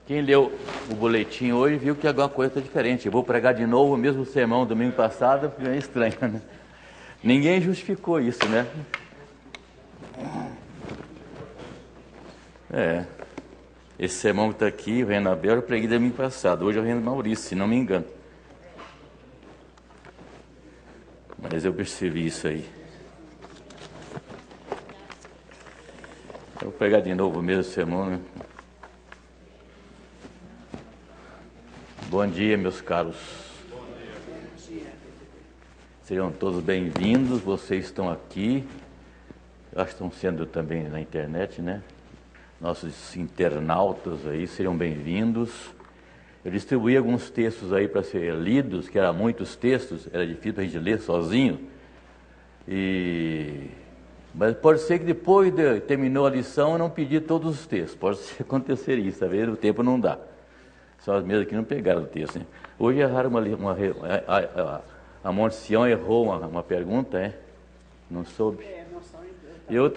Quem leu o boletim hoje viu que alguma coisa está diferente. Eu vou pregar de novo o mesmo sermão domingo passado, é estranho, né? Ninguém justificou isso, né? Esse sermão que está aqui, o Reino Abel, eu preguei domingo passado. Hoje é o Reino Maurício, se não me engano. Mas eu percebi isso aí. Eu vou pregar de novo o mesmo sermão, né? Bom dia, meus caros. Bom dia. Sejam todos bem-vindos. Vocês estão aqui. Acho que estão sendo também na internet, né? Nossos internautas aí, sejam bem-vindos. Eu distribuí alguns textos aí para serem lidos, que eram muitos textos, era difícil para a gente ler sozinho. Mas pode ser que depois terminou a lição eu não pedi todos os textos. Pode acontecer isso, tá vendo? O tempo não dá. Só as mesas que não pegaram o texto, né? Hoje erraram a Monte Sião errou uma pergunta, é? Não soube. Eu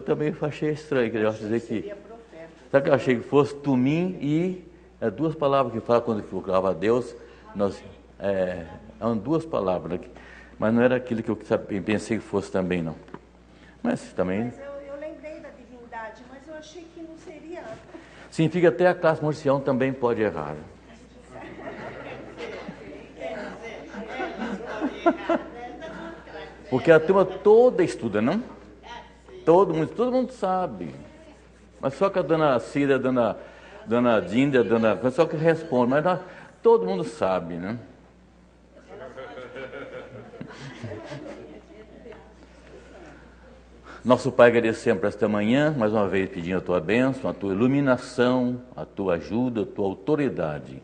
também achei estranho, que eu acho dizer que... Sabe que eu achei que fosse tumim e... duas palavras que fala quando falava a Deus, eram duas palavras, né? Mas não era aquilo que eu pensei que fosse também, não. Mas também... Mas eu lembrei da divindade, mas eu achei que não seria... Significa até a classe Monte Sião também pode errar. Porque a turma toda estuda, não? Todo mundo sabe. Mas só que a dona Cida, a dona Dinda, só que responde, mas todo mundo sabe, né? Nosso Pai, agradecemos por esta manhã, mais uma vez pedindo a Tua bênção, a Tua iluminação, a Tua ajuda, a Tua autoridade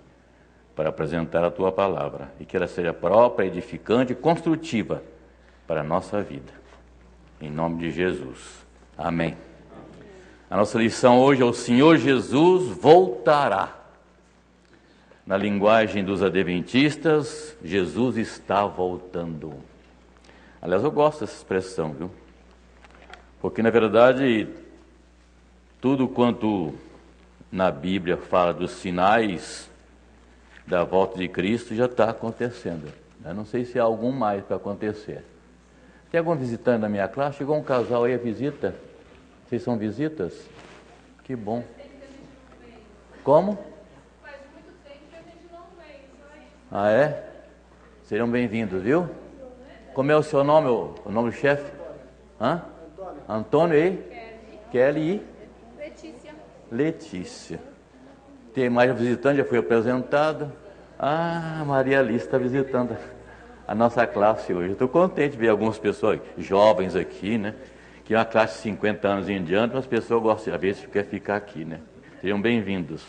para apresentar a Tua palavra e que ela seja própria, edificante e construtiva para a nossa vida. Em nome de Jesus. Amém. A nossa lição hoje é o Senhor Jesus voltará. Na linguagem dos adventistas, Jesus está voltando. Aliás, eu gosto dessa expressão, viu? Porque, na verdade, tudo quanto na Bíblia fala dos sinais da volta de Cristo já está acontecendo. Eu não sei se há algum mais para acontecer. Tem algum visitante na minha classe? Chegou um casal aí a visita? Vocês são visitas? Que bom. Como? Faz muito tempo que a gente não vem, só isso. Ah, é? Sejam bem-vindos, viu? Como é o seu nome, o nome do chefe? Hã? Antônio e? Kelly e? Letícia. Tem mais visitante, já foi apresentado. Ah, Maria Alice está visitando a nossa classe hoje. Estou contente de ver algumas pessoas jovens aqui, né? Que é uma classe de 50 anos em diante, mas as pessoas gostam, às vezes, quer ficar aqui, né? Sejam bem-vindos.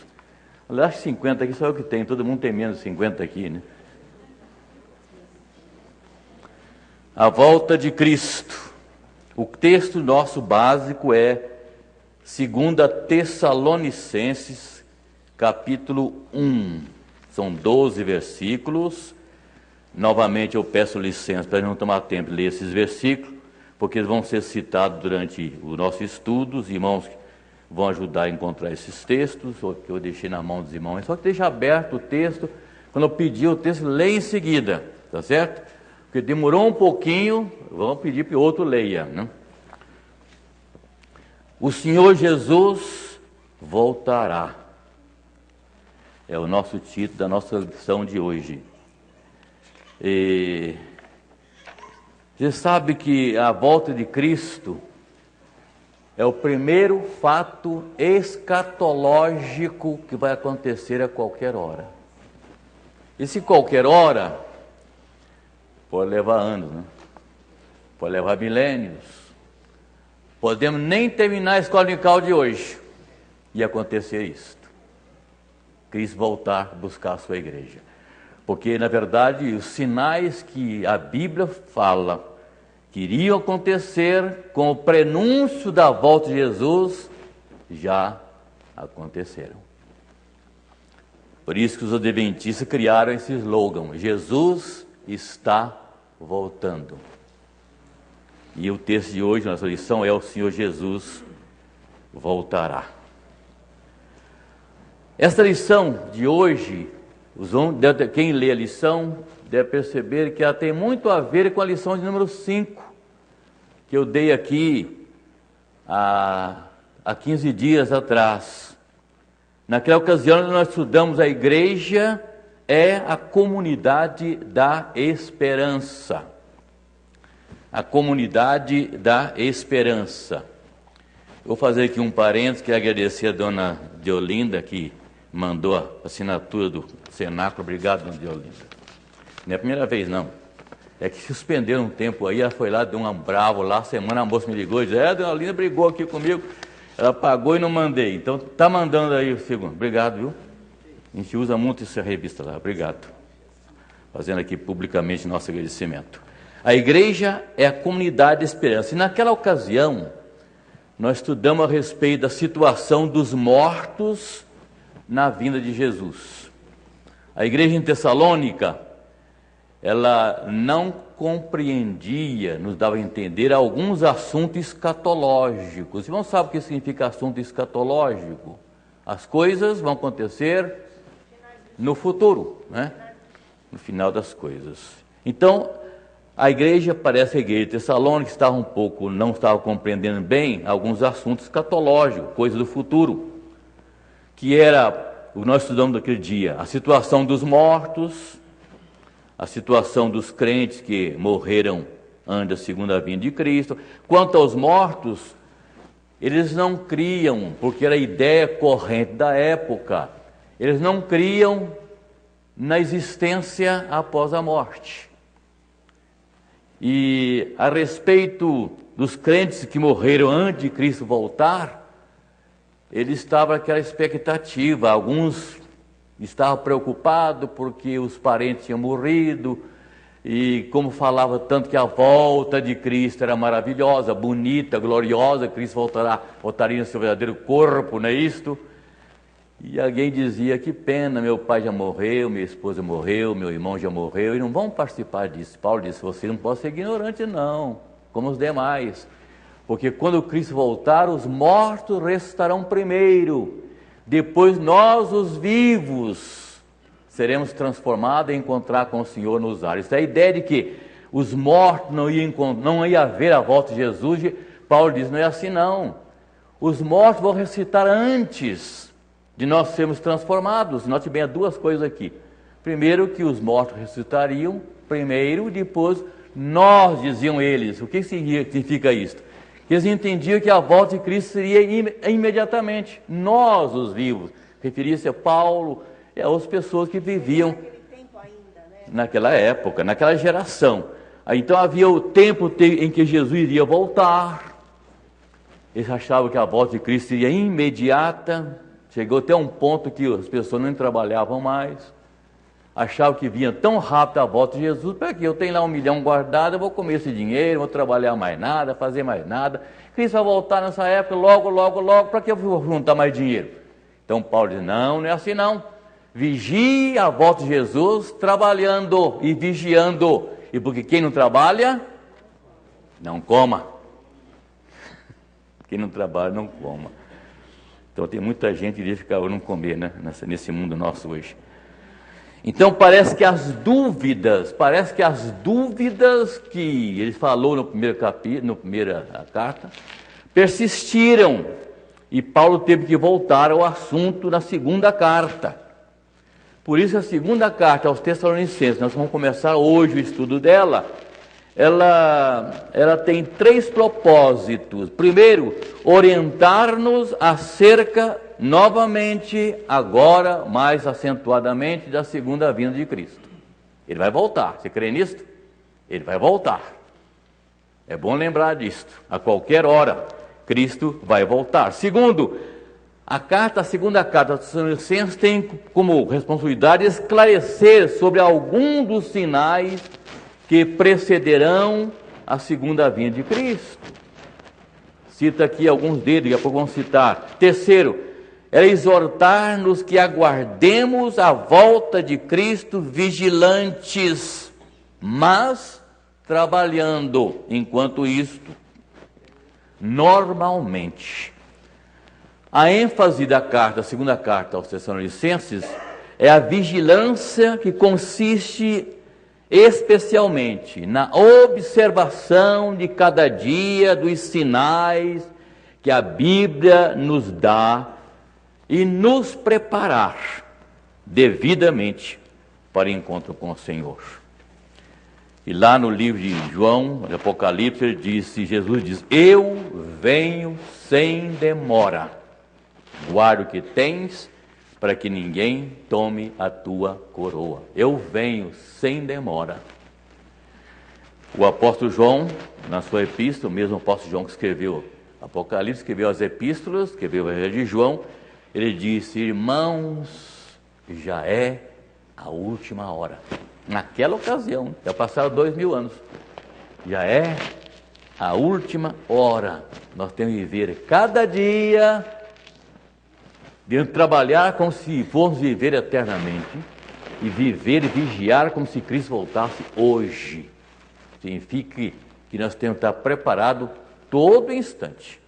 Aliás, 50 aqui só é o que tem, todo mundo tem menos de 50 aqui, né? A volta de Cristo. O texto nosso básico é 2 Tessalonicenses, capítulo 1. São 12 versículos. Novamente eu peço licença para não tomar tempo de ler esses versículos, porque eles vão ser citados durante o nosso estudo. Os irmãos vão ajudar a encontrar esses textos, que eu deixei na mão dos irmãos. Só que deixa aberto o texto. Quando eu pedir o texto, leia em seguida, tá certo? Porque demorou um pouquinho, vamos pedir que o outro leia, né? O Senhor Jesus voltará. É o nosso título da nossa lição de hoje. E você sabe que a volta de Cristo é o primeiro fato escatológico que vai acontecer a qualquer hora. E se qualquer hora, pode levar anos, né? Pode levar milênios. Podemos nem terminar a escola dominical de hoje e acontecer isso. Cristo voltar buscar a sua igreja. Porque, na verdade, os sinais que a Bíblia fala que iriam acontecer com o prenúncio da volta de Jesus, já aconteceram. Por isso que os adventistas criaram esse slogan: Jesus está voltando. E o texto de hoje, nossa lição, é: o Senhor Jesus voltará. Esta lição de hoje, quem lê a lição deve perceber que ela tem muito a ver com a lição de número 5, que eu dei aqui há 15 dias atrás. Naquela ocasião nós estudamos a igreja é a comunidade da esperança. A comunidade da esperança. Vou fazer aqui um parênteses, que agradecer a dona Deolinda, que mandou a assinatura do cenáculo. Obrigado, dona Deolinda. Não é a primeira vez, não. É que suspenderam um tempo aí, ela foi lá, deu um bravo lá, semana a moça me ligou e disse, a dona Deolinda brigou aqui comigo, ela pagou e não mandei. Então, tá mandando aí o segundo. Obrigado, viu? A gente usa muito essa revista lá. Obrigado. Fazendo aqui publicamente nosso agradecimento. A igreja é a comunidade de esperança. E naquela ocasião, nós estudamos a respeito da situação dos mortos na vinda de Jesus. A igreja em Tessalônica, ela não compreendia, nos dava a entender, alguns assuntos escatológicos. E não sabe o que significa assunto escatológico? As coisas vão acontecer no futuro, né? No final das coisas. Então, a igreja, parece a igreja de Tessalônica, não estava compreendendo bem alguns assuntos escatológicos, coisas do futuro, que era o que nós estudamos naquele dia, a situação dos mortos, a situação dos crentes que morreram antes da segunda vinda de Cristo. Quanto aos mortos, eles não criam, porque era a ideia corrente da época, eles não criam na existência após a morte. E a respeito dos crentes que morreram antes de Cristo voltar, eles estavam naquela expectativa. Alguns estavam preocupados porque os parentes tinham morrido, e como falava tanto que a volta de Cristo era maravilhosa, bonita, gloriosa, Cristo voltaria no seu verdadeiro corpo, não é isto? E alguém dizia, que pena, meu pai já morreu, minha esposa morreu, meu irmão já morreu, e não vão participar disso. Paulo disse, você não pode ser ignorante não, como os demais, porque quando Cristo voltar, os mortos ressuscitarão primeiro, depois nós, os vivos, seremos transformados e encontrar com o Senhor nos ares. Então, a ideia de que os mortos não ia haver a volta de Jesus, Paulo diz, não é assim não, os mortos vão ressuscitar antes de nós sermos transformados. Note bem, há duas coisas aqui. Primeiro, que os mortos ressuscitariam primeiro, depois nós, diziam eles. O que significa isto? Que eles entendiam que a volta de Cristo seria imediatamente. Nós, os vivos. Referia-se a Paulo e a outras pessoas que viviam naquela época, naquela geração. Então havia o tempo em que Jesus iria voltar. Eles achavam que a volta de Cristo seria imediata. Chegou até um ponto que as pessoas não trabalhavam mais, achavam que vinha tão rápido a volta de Jesus, para que eu tenho lá 1 milhão guardado, eu vou comer esse dinheiro, vou trabalhar mais nada, fazer mais nada, Cristo vai voltar nessa época, logo, para que eu vou juntar mais dinheiro? Então Paulo diz, não é assim não, vigie a volta de Jesus, trabalhando e vigiando, e porque quem não trabalha, não coma, quem não trabalha, não coma. Então tem muita gente que iria ficar não comer, né? Nesse mundo nosso hoje. Então parece que as dúvidas que ele falou no primeiro capítulo, na primeira carta, persistiram. E Paulo teve que voltar ao assunto na segunda carta. Por isso a segunda carta aos Tessalonicenses, nós vamos começar hoje o estudo dela. Ela tem 3 propósitos. Primeiro, orientar-nos acerca, novamente, agora mais acentuadamente, da segunda vinda de Cristo. Ele vai voltar, você crê nisto? Ele vai voltar. É bom lembrar disto. A qualquer hora, Cristo vai voltar. Segundo, a segunda carta aos Tessalonicenses tem como responsabilidade esclarecer sobre algum dos sinais que precederão a segunda vinda de Cristo. Cita aqui alguns deles, daqui a pouco vamos citar. Terceiro, é exortar-nos que aguardemos a volta de Cristo vigilantes, mas trabalhando enquanto isto, normalmente. A ênfase da carta, a segunda carta aos Tessalonicenses, é a vigilância que consiste especialmente na observação de cada dia dos sinais que a Bíblia nos dá e nos preparar devidamente para o encontro com o Senhor. E lá no livro de João, de Apocalipse, Jesus diz: eu venho sem demora, guarda o que tens, para que ninguém tome a tua coroa. Eu venho sem demora. O apóstolo João, na sua epístola, o mesmo apóstolo João que escreveu Apocalipse, escreveu as epístolas, escreveu o Evangelho de João, ele disse: irmãos, já é a última hora. Naquela ocasião, já passaram 2000 anos, já é a última hora. Nós temos que viver cada dia, de trabalhar como se fôssemos viver eternamente, e viver e vigiar como se Cristo voltasse hoje. Significa que nós temos que estar preparados todo instante,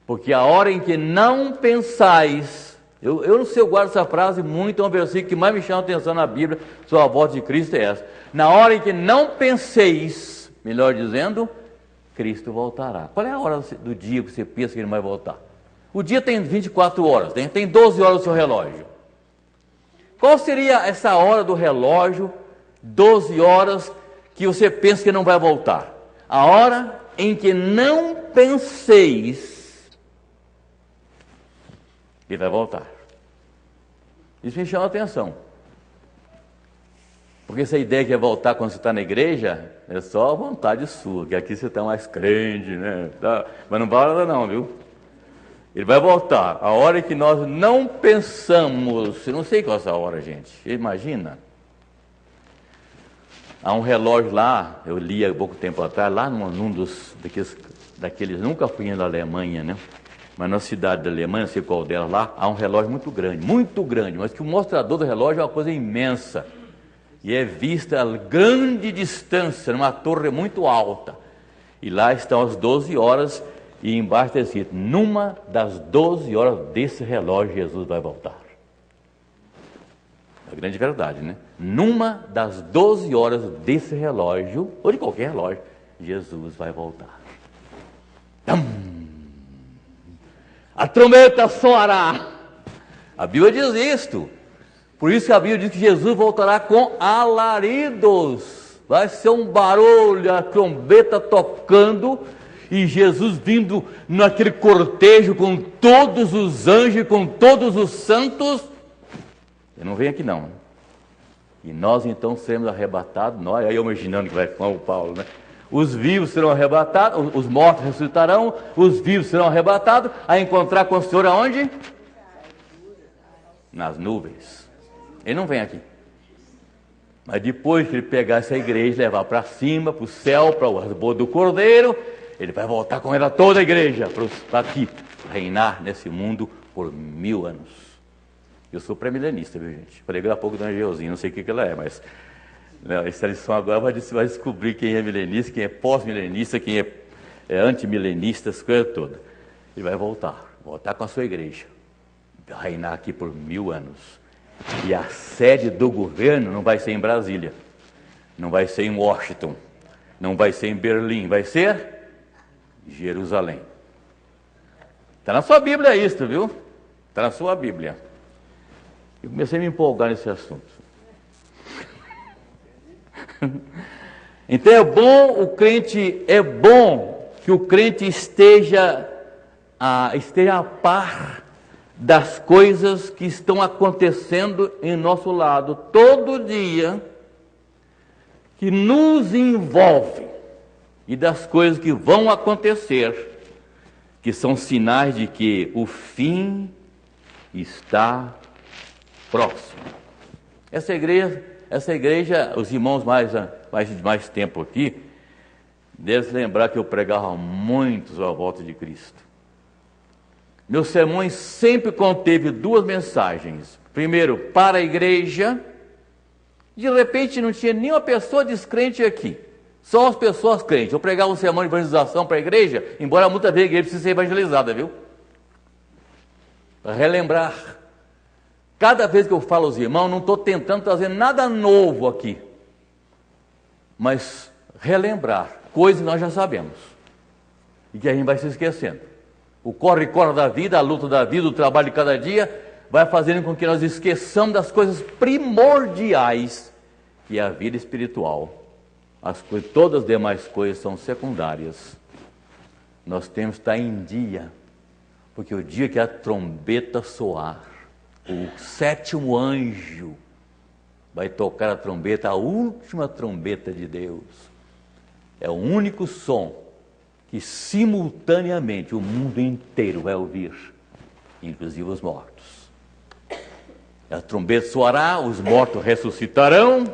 porque a hora em que não pensais, eu não sei, eu guardo essa frase muito, é um versículo que mais me chama a atenção na Bíblia sobre a volta de Cristo, é essa: na hora em que não penseis, melhor dizendo, Cristo voltará. Qual é a hora do dia que você pensa que Ele vai voltar? O dia tem 24 horas, tem 12 horas no seu relógio. Qual seria essa hora do relógio, 12 horas, que você pensa que não vai voltar? A hora em que não penseis que vai voltar. Isso me chama a atenção. Porque essa ideia que é voltar quando você está na igreja é só vontade sua, que aqui você está mais crente, né? Mas não vai nada não, viu? Ele vai voltar a hora que nós não pensamos. Eu não sei qual é essa hora, gente. Imagina. Há um relógio lá, eu li há pouco tempo atrás, lá num daqueles, nunca fui na Alemanha, né? Mas na cidade da Alemanha, não sei qual delas lá, há um relógio muito grande, mas que o mostrador do relógio é uma coisa imensa. E é vista a grande distância, numa torre muito alta. E lá estão as 12 horas, e embaixo está escrito: numa das 12 horas desse relógio, Jesus vai voltar. É a grande verdade, né? Numa das 12 horas desse relógio, ou de qualquer relógio, Jesus vai voltar. A trombeta soará. A Bíblia diz isto. Por isso que a Bíblia diz que Jesus voltará com alaridos. Vai ser um barulho, a trombeta tocando, e Jesus vindo naquele cortejo com todos os anjos, com todos os santos. Eu não venho aqui não. E nós então seremos arrebatados, nós, aí eu imaginando que vai com o Paulo, né? Os vivos serão arrebatados, os mortos ressuscitarão, os vivos serão arrebatados, a encontrar com o Senhor aonde? Nas nuvens. Ele não vem aqui. Mas depois que ele pegar essa igreja, levar para cima, para o céu, para o arrebol do Cordeiro, ele vai voltar com ela toda a igreja para aqui, reinar nesse mundo por 1000 anos. Eu sou pré-milenista, viu, gente? Falei agora há pouco da Angelzinha, não sei o que ela é, mas essa lição agora vai descobrir quem é milenista, quem é pós-milenista, quem é antimilenista, essa coisa toda. Ele vai voltar com a sua igreja, reinar aqui por 1000 anos. E a sede do governo não vai ser em Brasília, não vai ser em Washington, não vai ser em Berlim, vai ser Jerusalém. Está na sua Bíblia isso, viu? Está na sua Bíblia. Eu comecei a me empolgar nesse assunto. Então é bom que o crente esteja a par das coisas que estão acontecendo em nosso lado todo dia, que nos envolvem, e das coisas que vão acontecer, que são sinais de que o fim está próximo. Essa igreja, os irmãos mais tempo aqui, devem se lembrar que eu pregava muitos à volta de Cristo. Meus sermões sempre conteve 2 mensagens. Primeiro, para a igreja. De repente não tinha nenhuma pessoa descrente aqui, só as pessoas crentes. Eu pregava um sermão de evangelização para a igreja, embora muitas vezes a igreja precise ser evangelizada, viu? para relembrar. Cada vez que eu falo aos irmãos, não estou tentando trazer nada novo aqui, mas relembrar coisas que nós já sabemos e que a gente vai se esquecendo. O corre-corre da vida, a luta da vida, o trabalho de cada dia vai fazendo com que nós esqueçamos das coisas primordiais, que é a vida espiritual. Todas as demais coisas são secundárias. Nós temos que estar em dia, porque o dia que a trombeta soar, o sétimo anjo vai tocar a trombeta, a última trombeta de Deus. É o único som que simultaneamente o mundo inteiro vai ouvir, inclusive os mortos. A trombeta soará, os mortos ressuscitarão.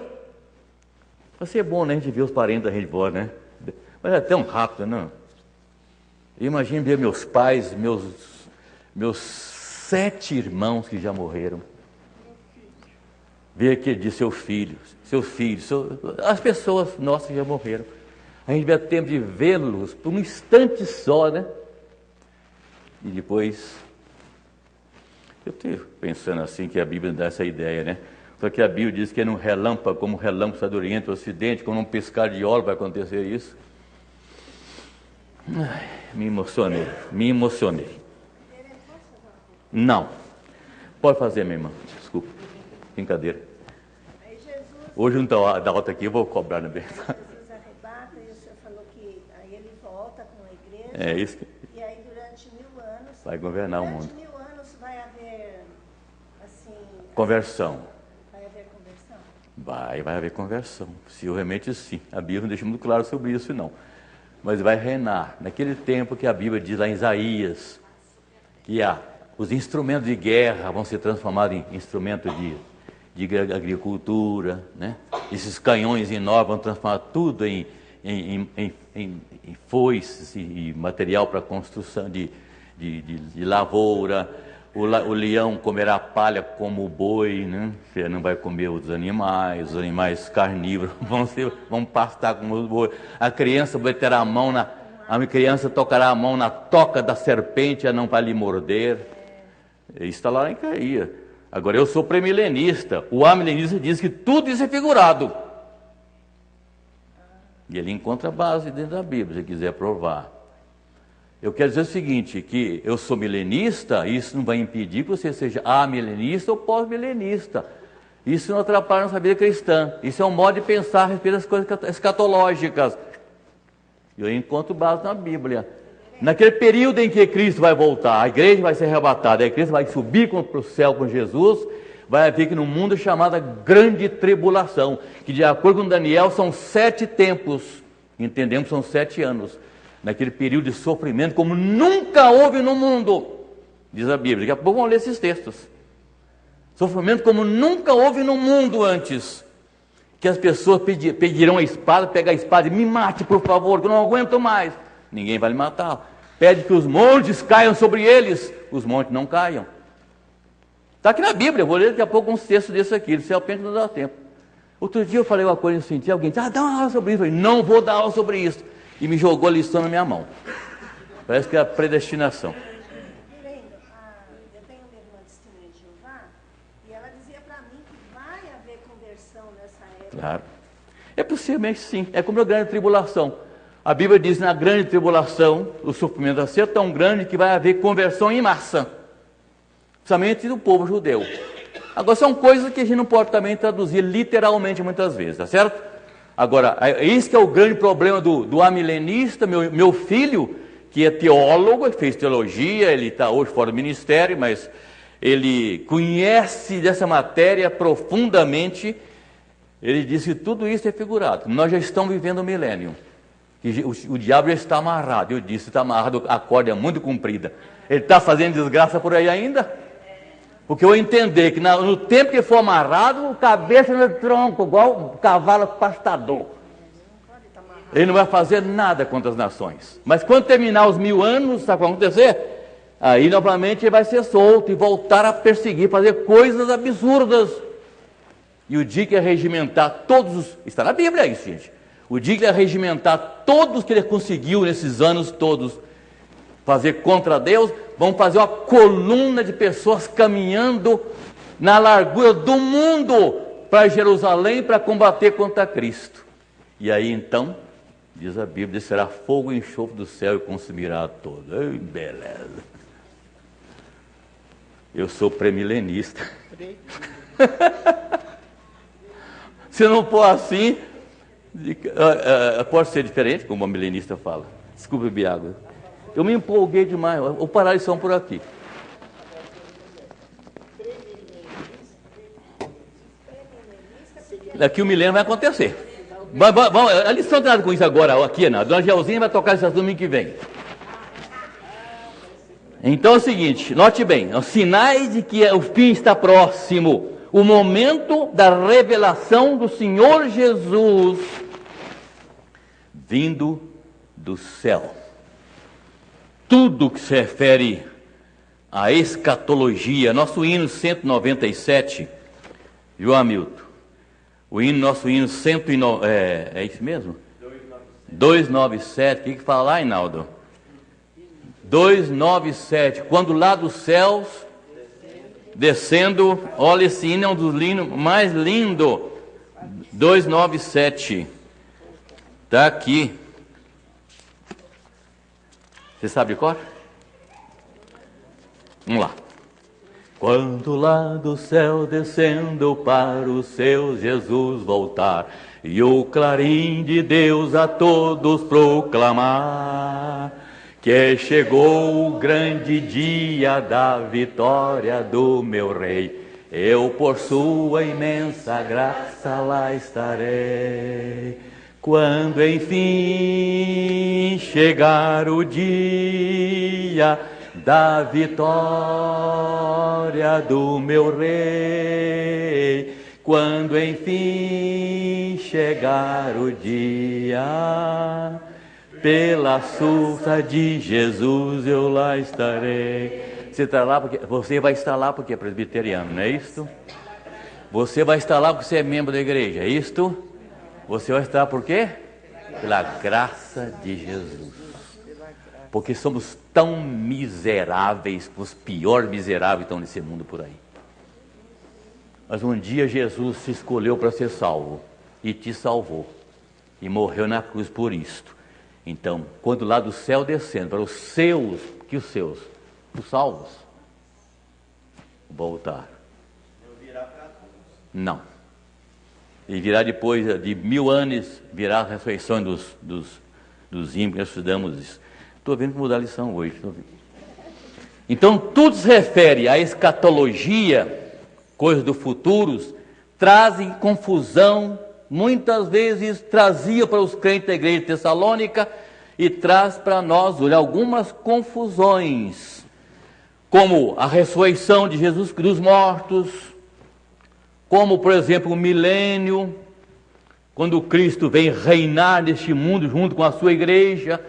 Vai ser bom, né? A gente ver os parentes da gente embora, né? Mas é tão rápido, não? Imagine ver meus pais, meus 7 irmãos que já morreram. Ver aquele de seu filho, as pessoas nossas que já morreram. A gente vai ter tempo de vê-los por um instante só, né? E depois, eu estou pensando assim, que a Bíblia dá essa ideia, né? Só que a Bíblia diz que é num relâmpago, como relâmpago sai do Oriente ao Ocidente, como num piscar de olhos vai acontecer isso. Ai, me emocionei. Não. Pode fazer, minha irmã. Desculpa. Brincadeira. Hoje não está da alta aqui, eu vou cobrar na verdade. Jesus arrebata e o senhor falou que aí ele volta com a igreja. É isso. E aí durante 1000 anos... Vai governar o mundo. Durante 1000 anos vai haver, assim... Conversão. Vai haver conversão? Vai haver conversão. Possivelmente sim. A Bíblia não deixa muito claro sobre isso, não. Mas vai reinar. Naquele tempo que a Bíblia diz lá em Isaías, que os instrumentos de guerra vão ser transformados em instrumentos de agricultura, né? Esses canhões enormes vão transformar tudo em foices e material para construção de lavoura. O leão comerá palha como o boi, né? Você não vai comer os animais carnívoros vão pastar como os bois. A criança tocará a mão na toca da serpente, ela não vai lhe morder. Isso está lá em Isaías. Agora, eu sou premilenista. O amilenista diz que tudo isso é figurado. E ele encontra base dentro da Bíblia, se quiser provar. Eu quero dizer o seguinte, que eu sou milenista, isso não vai impedir que você seja amilenista ou pós-milenista. Isso não atrapalha a nossa vida cristã. Isso é um modo de pensar a respeito das coisas escatológicas. Eu encontro base na Bíblia. Naquele período em que Cristo vai voltar, a igreja vai ser arrebatada, a igreja vai subir para o céu com Jesus, vai haver que no mundo chamada grande tribulação, que de acordo com Daniel são 7 tempos, entendemos que são 7 anos, naquele período de sofrimento como nunca houve no mundo, diz a Bíblia. Daqui a pouco vamos ler esses textos. Sofrimento como nunca houve no mundo antes, que as pessoas pedirão a espada, pega a espada e me mate por favor, que eu não aguento mais. Ninguém vai lhe matar. Pede que os montes caiam sobre eles, os montes não caiam. Está aqui na Bíblia, eu vou ler daqui a pouco uns textos desse aqui, do céu pente não dá tempo. Outro dia eu falei uma coisa, eu senti alguém disse, dá uma aula sobre isso. Eu falei, não vou dar aula sobre isso. E me jogou a lição na minha mão. Parece que é a predestinação. Eu tenho uma irmã testemunha de Jeová, e ela dizia para mim que vai haver conversão nessa época. Claro. É possivelmente sim, é como a grande tribulação. A Bíblia diz, na grande tribulação, o sofrimento vai ser tão grande que vai haver conversão em massa, principalmente do povo judeu. Agora, são coisas que a gente não pode também traduzir literalmente muitas vezes, tá certo? Agora, isso que é o grande problema do amilenista, meu filho, que é teólogo, fez teologia, ele está hoje fora do ministério, mas ele conhece dessa matéria profundamente. Ele disse que tudo isso é figurado. Nós já estamos vivendo o milênio. Que o diabo já está amarrado. Eu disse, está amarrado, a corda é muito comprida. Ele está fazendo desgraça por aí ainda? Porque eu entender que no tempo que for amarrado, o cabeça no tronco, igual o cavalo pastador. Ele não vai fazer nada contra as nações. Mas quando terminar os 1000 anos, sabe o que vai acontecer? Aí novamente ele vai ser solto e voltar a perseguir, fazer coisas absurdas. E o dia que ele regimentar todos está na Bíblia isso, gente. O dia que ele regimentar todos que ele conseguiu nesses anos todos, fazer contra Deus, vão fazer uma coluna de pessoas caminhando na largura do mundo para Jerusalém para combater contra Cristo. E aí então, diz a Bíblia, será fogo e enxofre do céu e consumirá a todos. Ei, beleza. Eu sou premilenista. Se não for assim, pode ser diferente, como a milenista fala. Desculpe beber água. Eu me empolguei demais. Vou parar a lição por aqui. Daqui o milênio vai acontecer. A lição não tem nada com isso agora, aqui, não. A dona Gelzinha vai tocar isso domingo que vem. Então é o seguinte, note bem, os sinais de que o fim está próximo, o momento da revelação do Senhor Jesus vindo do céu. Tudo que se refere à escatologia, nosso hino 197, viu, Hamilton? Nosso hino 109, é isso mesmo? 297, o que fala lá, Ainaldo? 297, quando lá dos céus, descendo, olha, esse hino é um dos hinos mais lindos. 297, está aqui. Você sabe de cor? Vamos lá. Quando lá do céu descendo para os seus Jesus voltar, e o clarim de Deus a todos proclamar, que chegou o grande dia da vitória do meu Rei, eu por sua imensa graça lá estarei. Quando enfim chegar o dia da vitória do meu Rei, quando enfim chegar o dia, pela surra de Jesus eu lá estarei. Você vai estar lá porque é presbiteriano, não é isto? Você vai estar lá porque você é membro da igreja, é isto? Você vai estar por quê? Pela graça de Jesus. Porque somos tão miseráveis, os piores miseráveis estão nesse mundo por aí. Mas um dia Jesus se escolheu para ser salvo e te salvou e morreu na cruz por isto. Então, quando lá do céu descendo para os seus, que os seus? Os salvos voltar. Não. E virá depois de 1000 anos, virá a ressurreição dos ímpios. Nós estudamos isso. Estou vendo que mudar a lição hoje. Então, tudo se refere à escatologia, coisas do futuro, trazem confusão, muitas vezes trazia para os crentes da igreja de Tessalônica e traz para nós hoje algumas confusões, como a ressurreição de Jesus dos mortos, como, por exemplo, o milênio, quando Cristo vem reinar neste mundo junto com a sua igreja.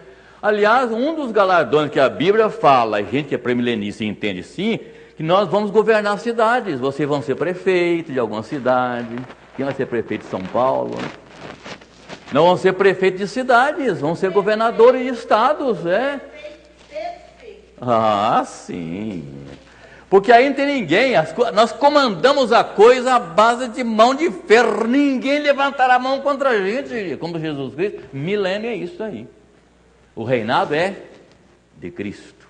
Aliás, um dos galardões que a Bíblia fala, a gente que é premilenista entende sim, que nós vamos governar cidades. Vocês vão ser prefeito de alguma cidade. Quem vai ser prefeito de São Paulo? Não vão ser prefeitos de cidades, vão ser governadores de estados, é? Ah, sim. Porque aí não tem ninguém, nós comandamos a coisa à base de mão de ferro, ninguém levantará a mão contra a gente, como Jesus Cristo. Milênio é isso aí. O reinado é de Cristo.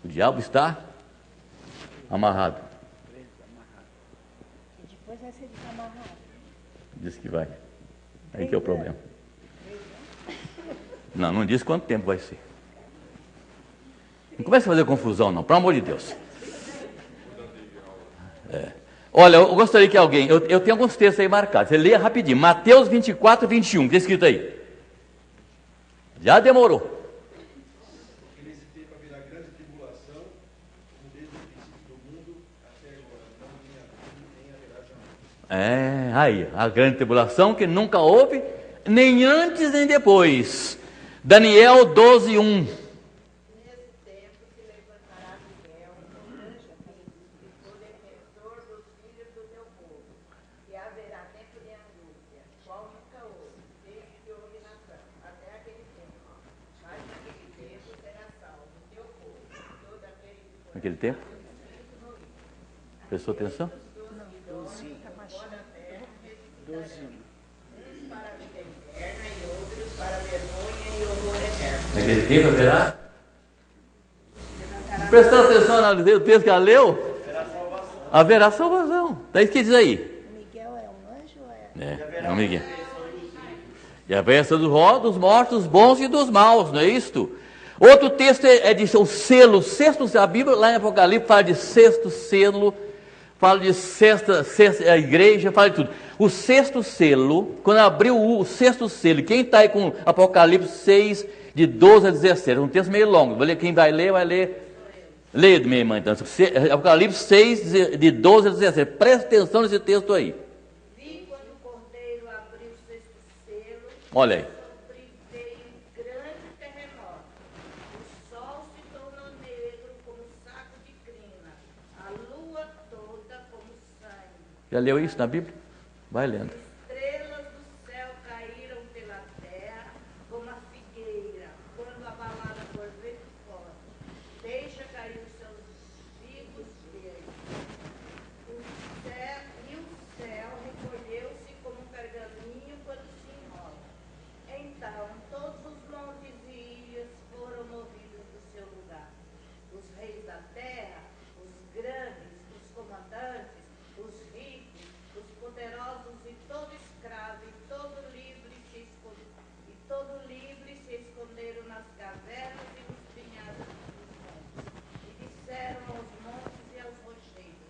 O diabo está amarrado. E depois vai ser desamarrado. Diz que vai. Aí que é o problema. Não diz quanto tempo vai ser. Não comece a fazer confusão não, pelo amor de Deus. Olha, eu gostaria que alguém, eu tenho alguns textos aí marcados, você leia rapidinho, Mateus 24, 21, está escrito aí. Já demorou. Aí, a grande tribulação que nunca houve, nem antes nem depois. Daniel 12, 1. naquele tempo? Prestou atenção? 12. Naquele tempo haverá? Prestando atenção, analisei o texto que ela leu? Haverá salvação. Daí o que diz aí? Miguel é um anjo ou é? É um Miguel. E a festa dos mortos, bons e dos maus, não é isto? Outro texto é de o selo, sexto, a Bíblia lá em Apocalipse fala de sexto selo, fala de sexta a igreja, fala de tudo. O sexto selo, quando abriu o sexto selo, quem está aí com Apocalipse 6, de 12 a 17, é um texto meio longo, quem vai ler. Leia, minha irmã, então. Apocalipse 6, de 12 a 17. Preste atenção nesse texto aí. Vi quando o cordeiro abriu o sexto selo. Olha aí. Sobre veio um grande terremoto. O sol se tornou negro como saco de crina. A lua toda como sangue. Já leu isso na Bíblia? Vai lendo. Estrelas do céu caíram pela terra como a figueira, quando abalada por vento forte. Deixa cair os seus figos verdes. O céu recolheu-se como um pergaminho quando se enrola. Então, todos os montes e ilhas foram movidos do seu lugar. Os reis da terra, os grandes, os comandantes, os ricos, os poderosos e todo escravo e todo livre se esconderam nas cavernas e nos pinhados dos montes. E disseram aos montes e aos rocheiros: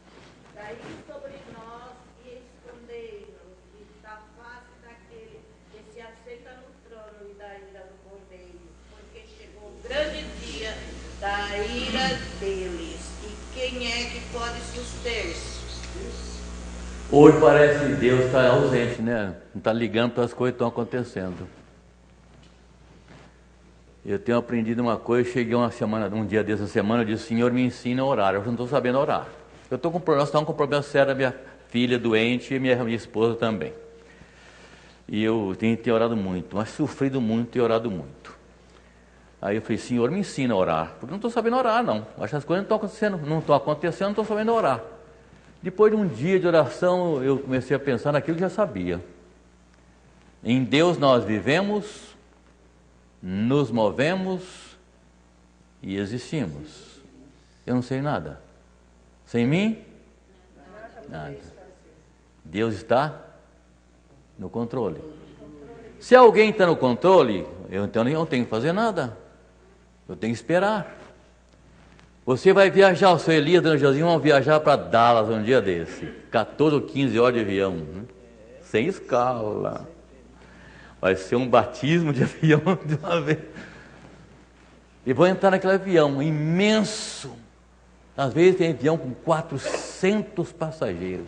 caí sobre nós e escondei-nos da face daquele que se assenta no trono e da ira do cordeiro, porque chegou o grande dia da ira deles. E quem é que pode suster-se? Hoje parece que Deus está ausente, né? Não está ligando para as coisas que estão acontecendo. Eu tenho aprendido uma coisa, cheguei um dia dessa semana, eu disse: Senhor, me ensina a orar. Eu não estou sabendo orar. Nós estamos com um problema sério, minha filha doente e minha esposa também. E eu tenho que ter orado muito, mas sofrido muito e orado muito. Aí eu falei: Senhor, me ensina a orar, porque eu não estou sabendo orar, não. Acho que as coisas não estão acontecendo, não estou sabendo orar. Depois de um dia de oração, eu comecei a pensar naquilo que já sabia. Em Deus nós vivemos, nos movemos e existimos. Eu não sei nada. Sem mim, nada. Deus está no controle. Se alguém está no controle, então eu não tenho que fazer nada. Eu tenho que esperar. Você vai viajar, o seu Elias e o Josinho vão viajar para Dallas um dia desse. 14 ou 15 horas de avião, né? Sem escala. Vai ser um batismo de avião de uma vez. E vão entrar naquele avião imenso. Às vezes tem avião com 400 passageiros.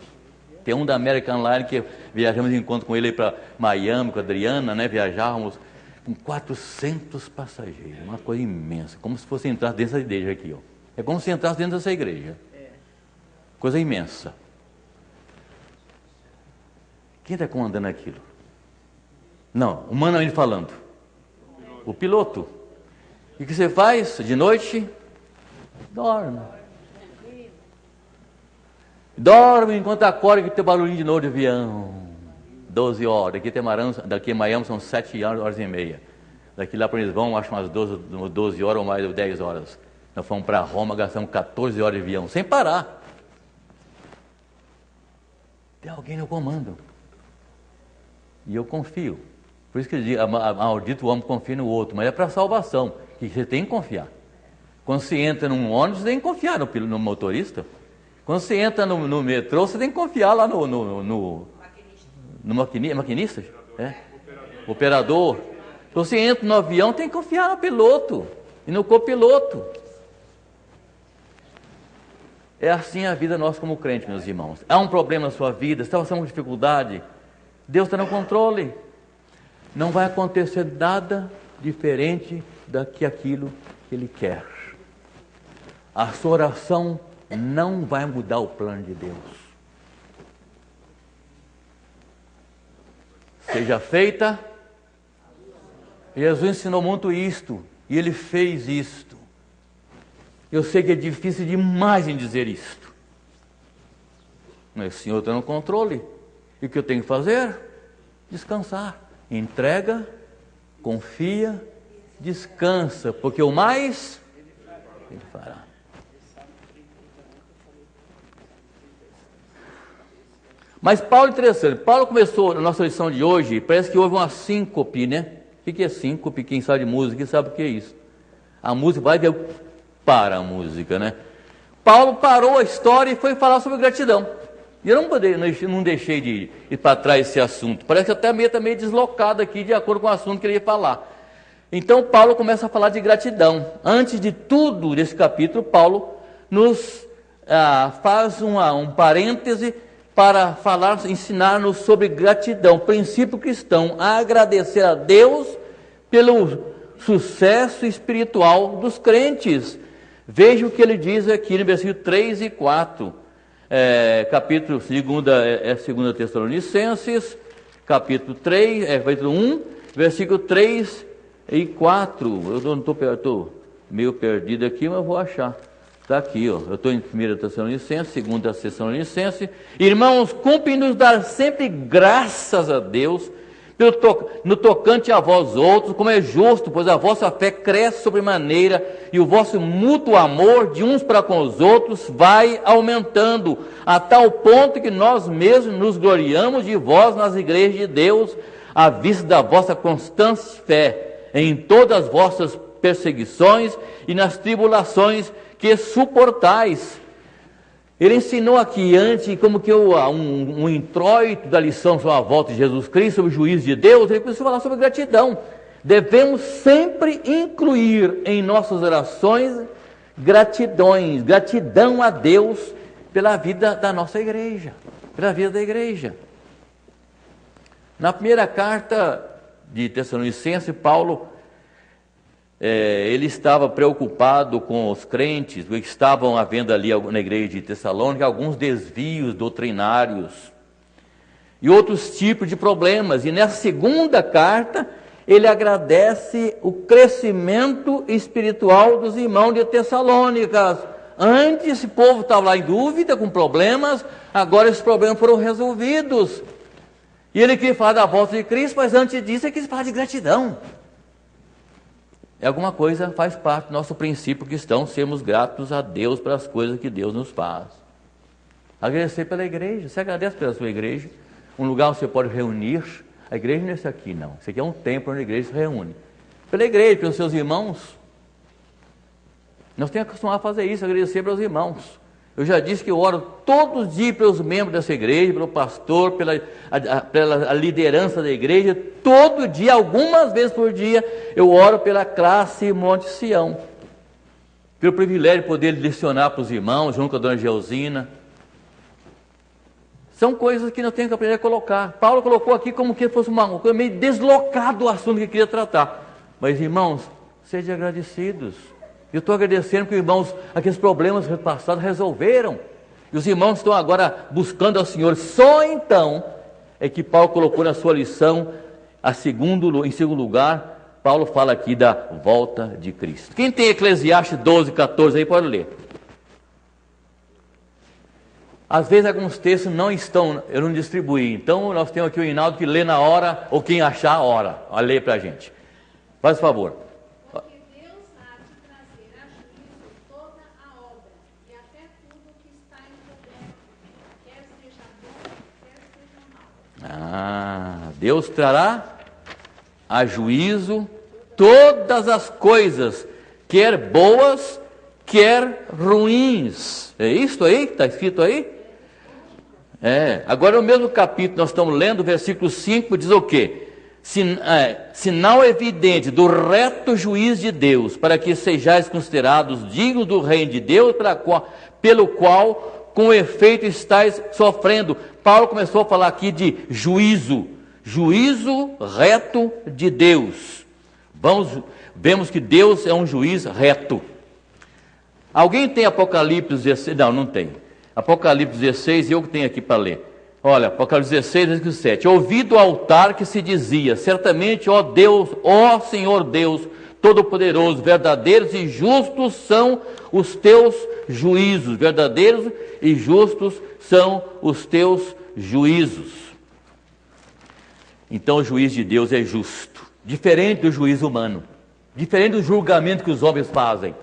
Tem um da American Airlines que viajamos em encontro com ele para Miami, com a Adriana, né? Viajávamos com 400 passageiros. Uma coisa imensa. Como se fosse entrar dentro dessa igreja aqui, ó. É como se entrasse dentro dessa igreja. Coisa imensa. Quem está comandando aquilo? Não, humanamente falando. O piloto. E o que você faz de noite? Dorme. Dorme enquanto acorda, que tem barulhinho de novo de avião. 12 horas. Daqui em Miami são 7 horas e meia. Daqui lá para eles vão, acho umas 12 horas ou mais, ou 10 horas. Nós fomos para Roma, gastamos 14 horas de avião, sem parar. Tem alguém no comando. E eu confio. Por isso que ele diz: maldito o homem confia no outro. Mas é para salvação, que você tem que confiar. Quando você entra num ônibus, você tem que confiar no motorista. Quando você entra no metrô, você tem que confiar lá no maquinista. É? Operador. Se você entra no avião, tem que confiar no piloto e no copiloto. É assim a vida nossa como crente, meus irmãos. Há um problema na sua vida, está passando com dificuldade, Deus está no controle. Não vai acontecer nada diferente daquilo que Ele quer. A sua oração não vai mudar o plano de Deus. Seja feita. Jesus ensinou muito isto, e Ele fez isto. Eu sei que é difícil demais em dizer isto. Mas o Senhor está no controle. E o que eu tenho que fazer? Descansar. Entrega, confia, descansa, porque o mais Ele fará. Mas Paulo é interessante. Paulo começou na nossa lição de hoje, parece que houve uma síncope, né? O que é síncope? Quem sabe de música sabe o que é isso. A música vai ver para a música, né? Paulo parou a história e foi falar sobre gratidão. E eu não deixei de ir para trás esse assunto. Parece que até está meio deslocado aqui, de acordo com o assunto que ele ia falar. Então, Paulo começa a falar de gratidão. Antes de tudo, nesse capítulo, Paulo nos faz um parêntese para falar, ensinar-nos sobre gratidão. Princípio cristão, agradecer a Deus pelo sucesso espiritual dos crentes. Veja o que ele diz aqui no versículo 3 e 4. Capítulo 2 Tessalonicenses, capítulo 3, capítulo 1, versículo 3 e 4. Eu não estou meio perdido aqui, mas vou achar. Está aqui, ó. Eu estou em 1 Tessalonicenses, 2 Tessalonicenses. Irmãos, cumpre-nos dar sempre graças a Deus no tocante a vós outros, como é justo, pois a vossa fé cresce sobremaneira e o vosso mútuo amor de uns para com os outros vai aumentando, a tal ponto que nós mesmos nos gloriamos de vós nas igrejas de Deus, à vista da vossa constante fé, em todas as vossas perseguições e nas tribulações que suportais. Ele ensinou aqui antes, como que um introito da lição sobre a volta de Jesus Cristo, sobre o juízo de Deus. Ele começou a falar sobre gratidão. Devemos sempre incluir em nossas orações gratidão a Deus pela vida da nossa igreja, pela vida da igreja. Na primeira carta de Tessalonicenses, Paulo ele estava preocupado com os crentes, porque estavam havendo ali na igreja de Tessalônica alguns desvios doutrinários e outros tipos de problemas. E nessa segunda carta, ele agradece o crescimento espiritual dos irmãos de Tessalônica. Antes esse povo estava lá em dúvida, com problemas, agora esses problemas foram resolvidos. E ele queria falar da volta de Cristo, mas antes disso ele quis falar de gratidão. Alguma coisa faz parte do nosso princípio cristão, sermos gratos a Deus pelas coisas que Deus nos faz. Agradecer pela igreja. Você agradece pela sua igreja, um lugar onde você pode reunir. A igreja não é isso aqui, não. Isso aqui é um templo onde a igreja se reúne. Pela igreja, pelos seus irmãos. Nós temos que acostumar a fazer isso, agradecer pelos irmãos. Eu já disse que eu oro todos os dias pelos membros dessa igreja, pelo pastor, pela liderança da igreja. Todo dia, algumas vezes por dia, eu oro pela classe Monte Sião. Pelo privilégio de poder lecionar para os irmãos, junto com a dona Geusina. São coisas que nós temos que aprender a colocar. Paulo colocou aqui como que fosse uma coisa meio deslocado do assunto que ele queria tratar. Mas, irmãos, sejam agradecidos. Eu estou agradecendo porque, irmãos, aqueles problemas passados resolveram. E os irmãos estão agora buscando ao Senhor. Só então é que Paulo colocou na sua lição, em segundo lugar, Paulo fala aqui da volta de Cristo. Quem tem Eclesiastes 12, 14 aí pode ler. Às vezes alguns textos não estão, eu não distribuí. Então nós temos aqui o Hinaldo que lê na hora, ou quem achar a hora, a ler para a gente. Faz favor. Deus trará a juízo todas as coisas, quer boas, quer ruins. É isso aí que está escrito aí? Agora no mesmo capítulo nós estamos lendo, versículo 5, diz o quê? Sinal evidente do reto juízo de Deus, para que sejais considerados dignos do reino de Deus, pelo qual com efeito estáis sofrendo. Paulo começou a falar aqui de juízo reto de Deus. Vemos que Deus é um juiz reto. Alguém tem Apocalipse 16? Não tem. Apocalipse 16, eu que tenho aqui para ler. Olha, Apocalipse 16, versículo 7. Ouvi do altar que se dizia, certamente, ó Deus, ó Senhor Deus, Todo-Poderoso, verdadeiros e justos são os teus juízos. Verdadeiros e justos são os teus juízos. Então o juiz de Deus é justo, diferente do juízo humano, diferente do julgamento que os homens fazem.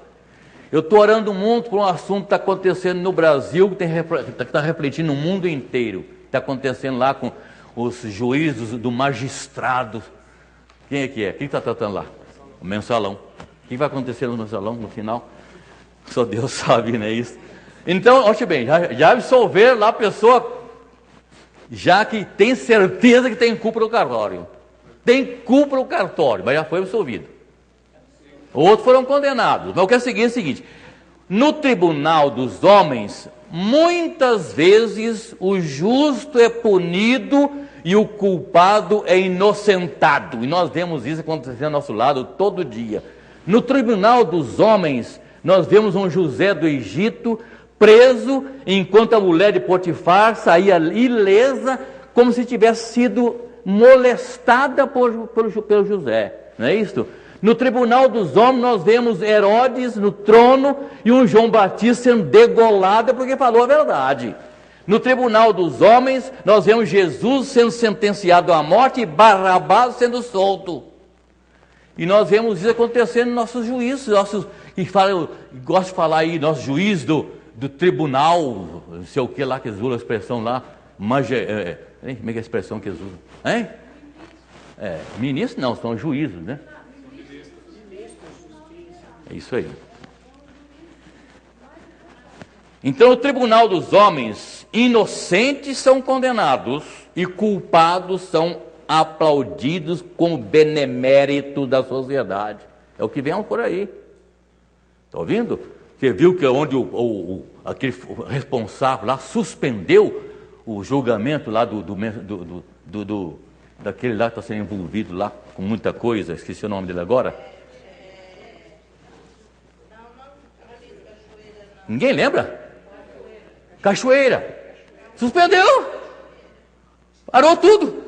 Eu estou orando muito por um assunto que está acontecendo no Brasil, que está refletindo no mundo inteiro. Está acontecendo lá com os juízos do magistrado. Quem é que é? Quem está tratando lá? O mensalão. O que vai acontecer no mensalão no final? Só Deus sabe, não é isso? Então, olha bem, já absolver lá a pessoa, já que tem certeza que tem culpa no cartório. Tem culpa no cartório, mas já foi absolvido. Outros foram condenados. Mas eu quero seguir o seguinte: no tribunal dos homens, muitas vezes o justo é punido e o culpado é inocentado. E nós vemos isso acontecendo ao nosso lado todo dia. No tribunal dos homens, nós vemos um José do Egito preso, enquanto a mulher de Potifar saía ilesa, como se tivesse sido molestada pelo José. Não é isso? No tribunal dos homens, nós vemos Herodes no trono e um João Batista sendo degolado porque falou a verdade. No tribunal dos homens, nós vemos Jesus sendo sentenciado à morte e Barrabás sendo solto. E nós vemos isso acontecendo nos nossos juízes, gosto de falar aí, nosso juiz do tribunal, não sei o que lá que eles usam a expressão lá, como é que é a expressão que eles usam? Hein? Ministro não, são juízes, né? É isso aí. Então, o tribunal dos homens, inocentes são condenados e culpados são aplaudidos como benemérito da sociedade. É o que vem por aí. Está ouvindo? Você viu que onde aquele responsável lá suspendeu o julgamento lá daquele lá que está sendo envolvido lá com muita coisa, esqueci o nome dele agora. Ninguém lembra? Cachoeira. Suspendeu. Parou tudo.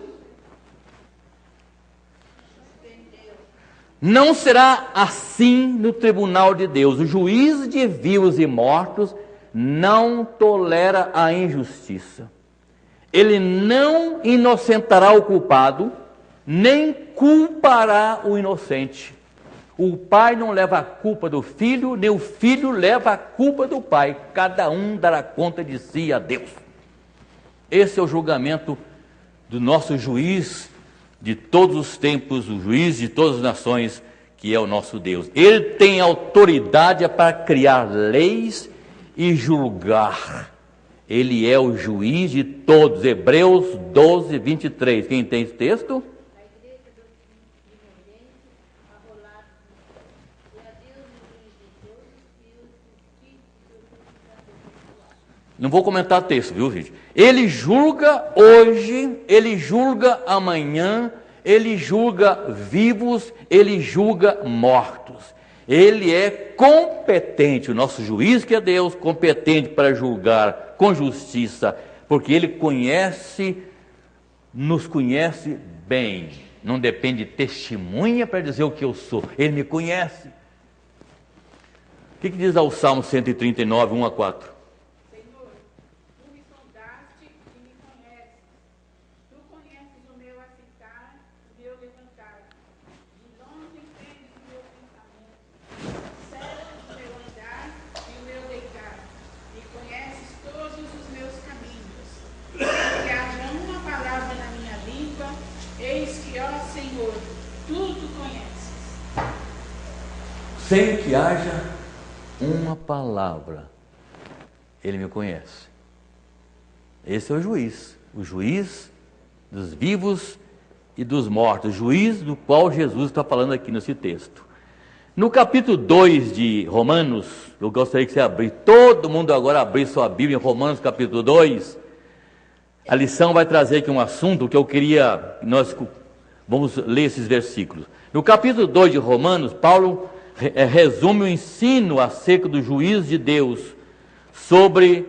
Não será assim no tribunal de Deus. O juiz de vivos e mortos não tolera a injustiça. Ele não inocentará o culpado, nem culpará o inocente. O pai não leva a culpa do filho, nem o filho leva a culpa do pai. Cada um dará conta de si a Deus. Esse é o julgamento do nosso juiz de todos os tempos, o juiz de todas as nações, que é o nosso Deus. Ele tem autoridade para criar leis e julgar. Ele é o juiz de todos. Hebreus 12, 23. Quem tem esse texto? Não vou comentar texto, viu, gente? Ele julga hoje, ele julga amanhã, ele julga vivos, ele julga mortos. Ele é competente, o nosso juiz que é Deus, competente para julgar com justiça, porque ele nos conhece bem. Não depende de testemunha para dizer o que eu sou, ele me conhece. O que diz ao Salmo 139, 1 a 4? Sem que haja uma palavra, ele me conhece. Esse é o juiz dos vivos e dos mortos, o juiz do qual Jesus está falando aqui nesse texto. No capítulo 2 de Romanos, eu gostaria que você abrisse, todo mundo agora abrir sua Bíblia em Romanos capítulo 2. A lição vai trazer aqui um assunto que eu queria, nós vamos ler esses versículos. No capítulo 2 de Romanos, Paulo resume o ensino acerca do juízo de Deus sobre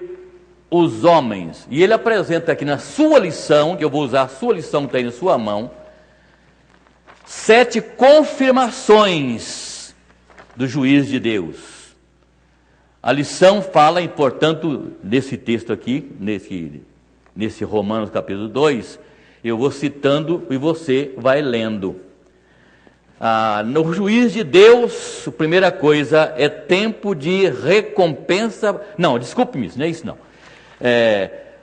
os homens. E ele apresenta aqui na sua lição, que eu vou usar a sua lição que está aí na sua mão, 7 confirmações do juiz de Deus. A lição fala, portanto, nesse texto aqui, nesse Romanos capítulo 2, eu vou citando e você vai lendo. No juiz de Deus, a primeira coisa é tempo de recompensa. Não, desculpe-me, não é isso não.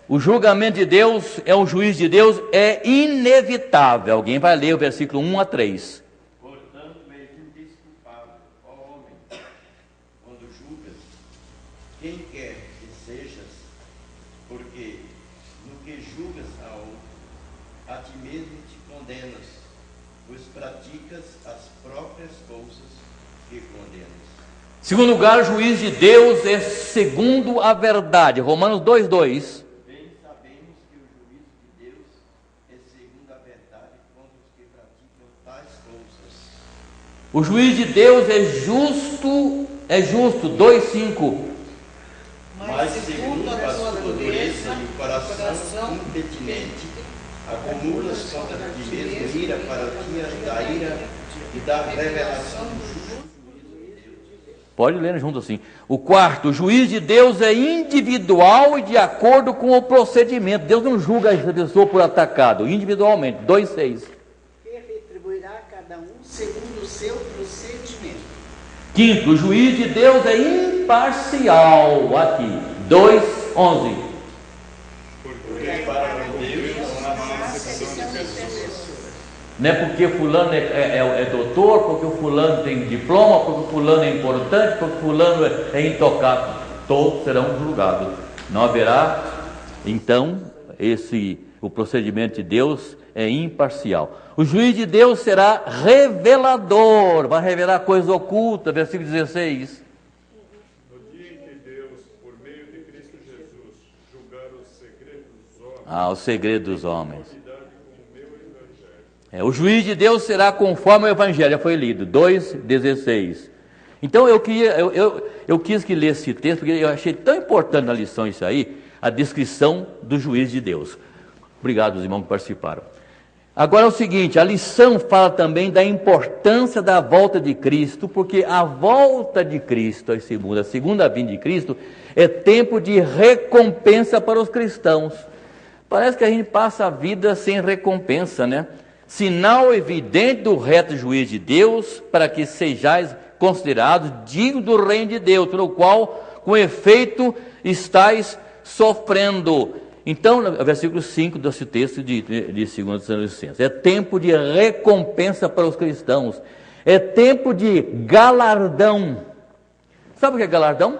O julgamento de Deus, um juiz de Deus, é inevitável. Alguém vai ler o versículo 1 a 3. Portanto, és indesculpável, ó homem, quando julgas, quem quer que sejas, porque no que julgas a ti mesmo te condenas, pois praticas as próprias coisas que condenas. Segundo lugar, o juiz de Deus é segundo a verdade. Romanos 2:2. Bem sabemos que o juízo de Deus é segundo a verdade contra os que praticam tais coisas. O juiz de Deus é justo, 2:5. Mas segundo a sua dureza e o coração impetinente, acumulas contra ti mesmo ira para ti da ira e da revelação do justo juízo de Deus. Pode ler junto assim. O quarto, o juiz de Deus é individual e de acordo com o procedimento. Deus não julga essa pessoa por atacado, individualmente. 2:6. Que retribuirá a cada um segundo o seu procedimento. Quinto, o juiz de Deus é imparcial. Aqui, 2:11. Porque para com Deus não há acepção de pessoas. Não é porque fulano é doutor, porque o fulano tem diploma, porque o fulano é importante, porque o fulano é intocável. Todos serão julgados. Não haverá, então, o procedimento de Deus é imparcial. O juiz de Deus será revelador, vai revelar coisas ocultas, versículo 16. No dia em que Deus, por meio de Cristo Jesus, julgar os segredos dos homens, O segredo dos homens. cuidado com o meu evangelho. O juiz de Deus será conforme o evangelho, já foi lido, 2:16. Então eu quis que lesse esse texto, porque eu achei tão importante na lição isso aí, a descrição do juiz de Deus. Obrigado os irmãos que participaram. Agora é o seguinte, a lição fala também da importância da volta de Cristo, porque a volta de Cristo, a segunda vinda de Cristo, é tempo de recompensa para os cristãos. Parece que a gente passa a vida sem recompensa, né? Sinal evidente do reto juiz de Deus, para que sejais considerados dignos do reino de Deus, pelo qual, com efeito, estáis sofrendo. Então, versículo 5 desse texto de 2 Tessalonicenses, é tempo de recompensa para os cristãos, é tempo de galardão. Sabe o que é galardão?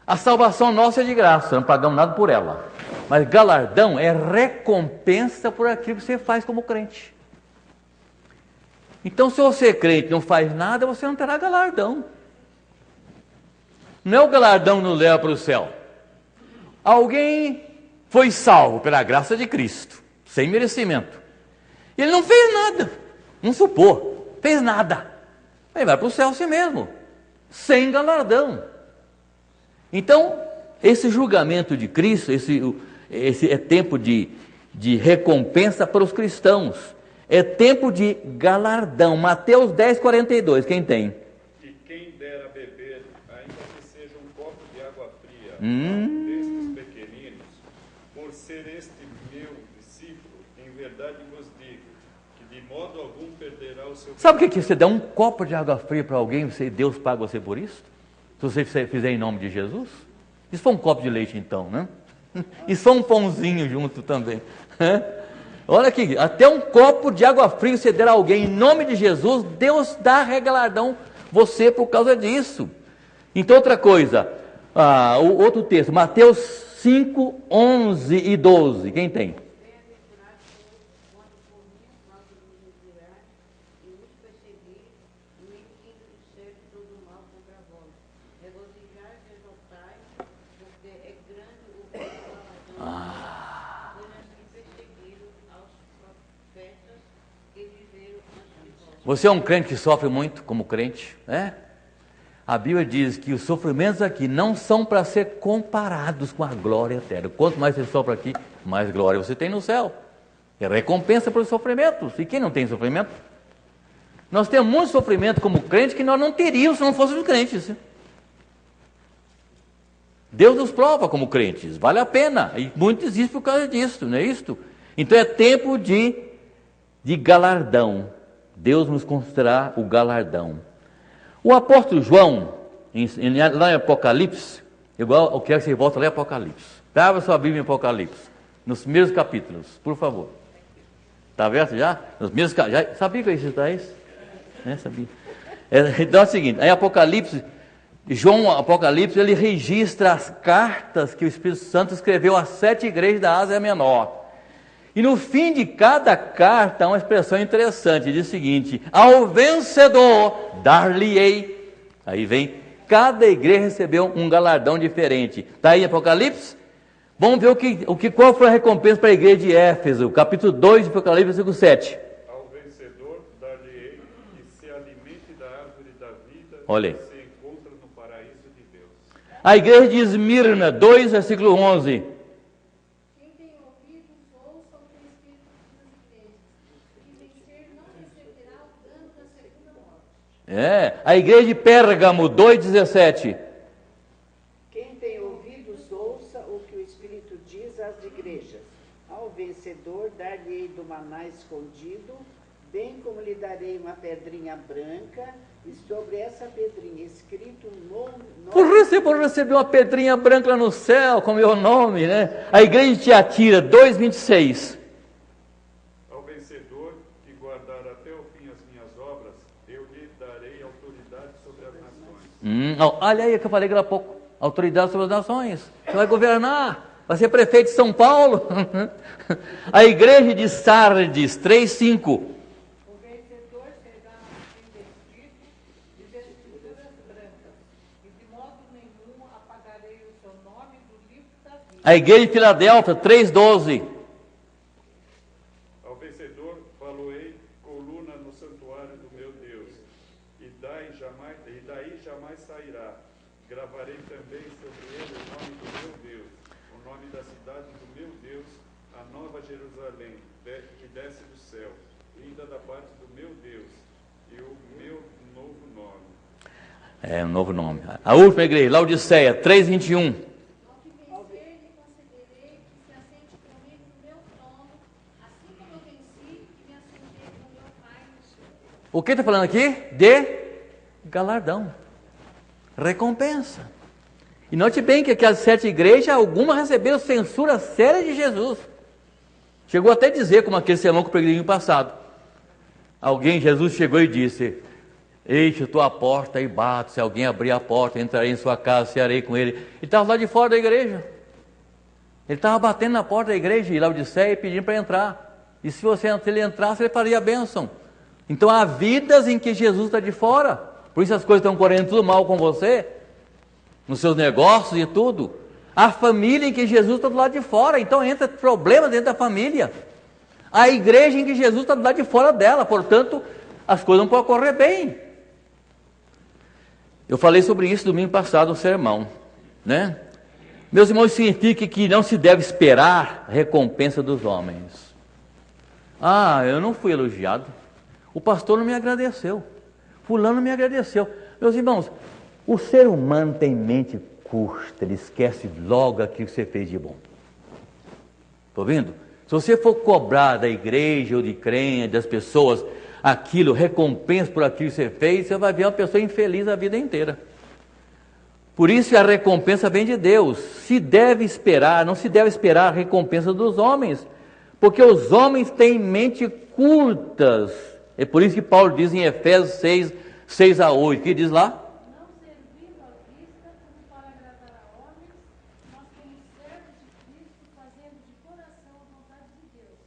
A salvação nossa é de graça, não pagamos nada por ela, mas galardão é recompensa por aquilo que você faz como crente. Então, se você é crente e não faz nada, você não terá galardão. Não é o galardão que nos leva para o céu. Alguém foi salvo pela graça de Cristo, sem merecimento. Ele não fez nada, não supor, fez nada. Ele vai para o céu assim mesmo, sem galardão. Então, esse julgamento de Cristo, esse é tempo de recompensa para os cristãos. É tempo de galardão. Mateus 10:42, quem tem? E quem dera beber, ainda que seja um copo de água fria, destes pequeninos, por ser este meu discípulo, em verdade vos digo, que de modo algum perderá o seu... Sabe o que é? Você dá um copo de água fria para alguém e Deus paga você por isso? Se você fizer em nome de Jesus? Isso foi um copo de leite então, né? E só um pãozinho junto também. Olha aqui, até um copo de água fria você der a alguém em nome de Jesus, Deus dá regalardão você por causa disso. Então outra coisa, o outro texto, Mateus 5, 11 e 12, quem tem? Você é um crente que sofre muito como crente, né? A Bíblia diz que os sofrimentos aqui não são para ser comparados com a glória eterna. Quanto mais você sofre aqui, mais glória você tem no céu. É recompensa pelos sofrimentos. E quem não tem sofrimento? Nós temos muito sofrimento como crente que nós não teríamos se não fôssemos crentes. Deus nos prova como crentes, vale a pena. E muitos desistem por causa disso, não é isso? Então é tempo de galardão. Deus nos concederá o galardão. O apóstolo João, lá em Apocalipse, eu quero que você volte a ler Apocalipse. Abra sua Bíblia em Apocalipse, nos primeiros capítulos, por favor. Está aberto já? Nos primeiros já sabia que eu ia citar isso? Sabia. Então é o seguinte, aí Apocalipse, ele registra as cartas que o Espírito Santo escreveu às 7 igrejas da Ásia Menor. E no fim de cada carta há uma expressão interessante, diz o seguinte: ao vencedor dar-lhe-ei. Aí vem, cada igreja recebeu um galardão diferente. Está aí em Apocalipse? Vamos ver qual foi a recompensa para a igreja de Éfeso, capítulo 2 de Apocalipse, versículo 7. Ao vencedor dar-lhe-ei que se alimente da árvore da vida. Olha aí. Que se encontra no paraíso de Deus. A igreja de Esmirna, 2, versículo 11. Quem tem ouvidos, ouça o que o Espírito diz às igrejas. E vencer não receberá o dano da segunda morte. A igreja de Pérgamo, 2,17. Quem tem ouvidos, ouça o que o Espírito diz às igrejas. Ao vencedor, dar-lhe-ei do maná escondido, bem como lhe darei uma pedrinha branca, e sobre essa pedrinha escrito um nome. Você pode receber uma pedrinha branca lá no céu, com meu nome, né? A igreja de Tiatira, 2,26. Ao vencedor que guardar até o fim as minhas obras, eu lhe darei autoridade sobre as nações. Olha aí que eu falei agora há pouco. Autoridade sobre as nações. Você vai governar. Vai ser prefeito de São Paulo. A igreja de Sardes, 3,5. O vencedor será investido de vestiduras brancas, e de modo nenhum apagarei o seu nome do livro da vida. A igreja de Filadélfia, 3,12. Ao vencedor faloei coluna no santuário do meu Deus, e daí jamais sairá. Gravarei também sobre ele o nome do meu Deus, o nome da cidade do meu Deus, a nova Jerusalém, que desce do céu, vinda da parte do meu Deus, e o meu novo nome. Um novo nome. A última igreja, Laodiceia, 3,21. Ao que vencer, lhe concederei que se assente comigo no meu trono, assim como eu venci e me assentei com meu Pai no céu. O que está falando aqui? De galardão. Recompensa. E note bem que aquelas 7 igrejas, algumas receberam censura séria de Jesus. Chegou até a dizer, como aquele sermão que eu preguei no passado. Jesus chegou e disse: eis, eu estou à porta e bato, se alguém abrir a porta, entrarei em sua casa, cearei com ele. Ele estava lá de fora da igreja. Ele estava batendo na porta da igreja de Laodiceia e pedindo para entrar. E se ele entrasse, ele faria a bênção. Então há vidas em que Jesus está de fora. Por isso as coisas estão correndo tudo mal com você, nos seus negócios e tudo. A família em que Jesus está do lado de fora, então entra problema dentro da família. A igreja em que Jesus está do lado de fora dela, portanto, as coisas não podem correr bem. Eu falei sobre isso domingo passado no sermão, né? Meus irmãos, significa que não se deve esperar recompensa dos homens. Eu não fui elogiado, o pastor não me agradeceu, fulano me agradeceu. Meus irmãos, o ser humano tem mente curta, ele esquece logo aquilo que você fez de bom. Estou ouvindo? Se você for cobrar da igreja ou de crente, das pessoas, aquilo, recompensa por aquilo que você fez, você vai ver uma pessoa infeliz a vida inteira. Por isso a recompensa vem de Deus. Não se deve esperar a recompensa dos homens, porque os homens têm mente curtas. É por isso que Paulo diz em Efésios 6-8, que diz lá? Não servindo à vista como para agradar a homens, mas como servos de Cristo, fazendo de coração a vontade de Deus,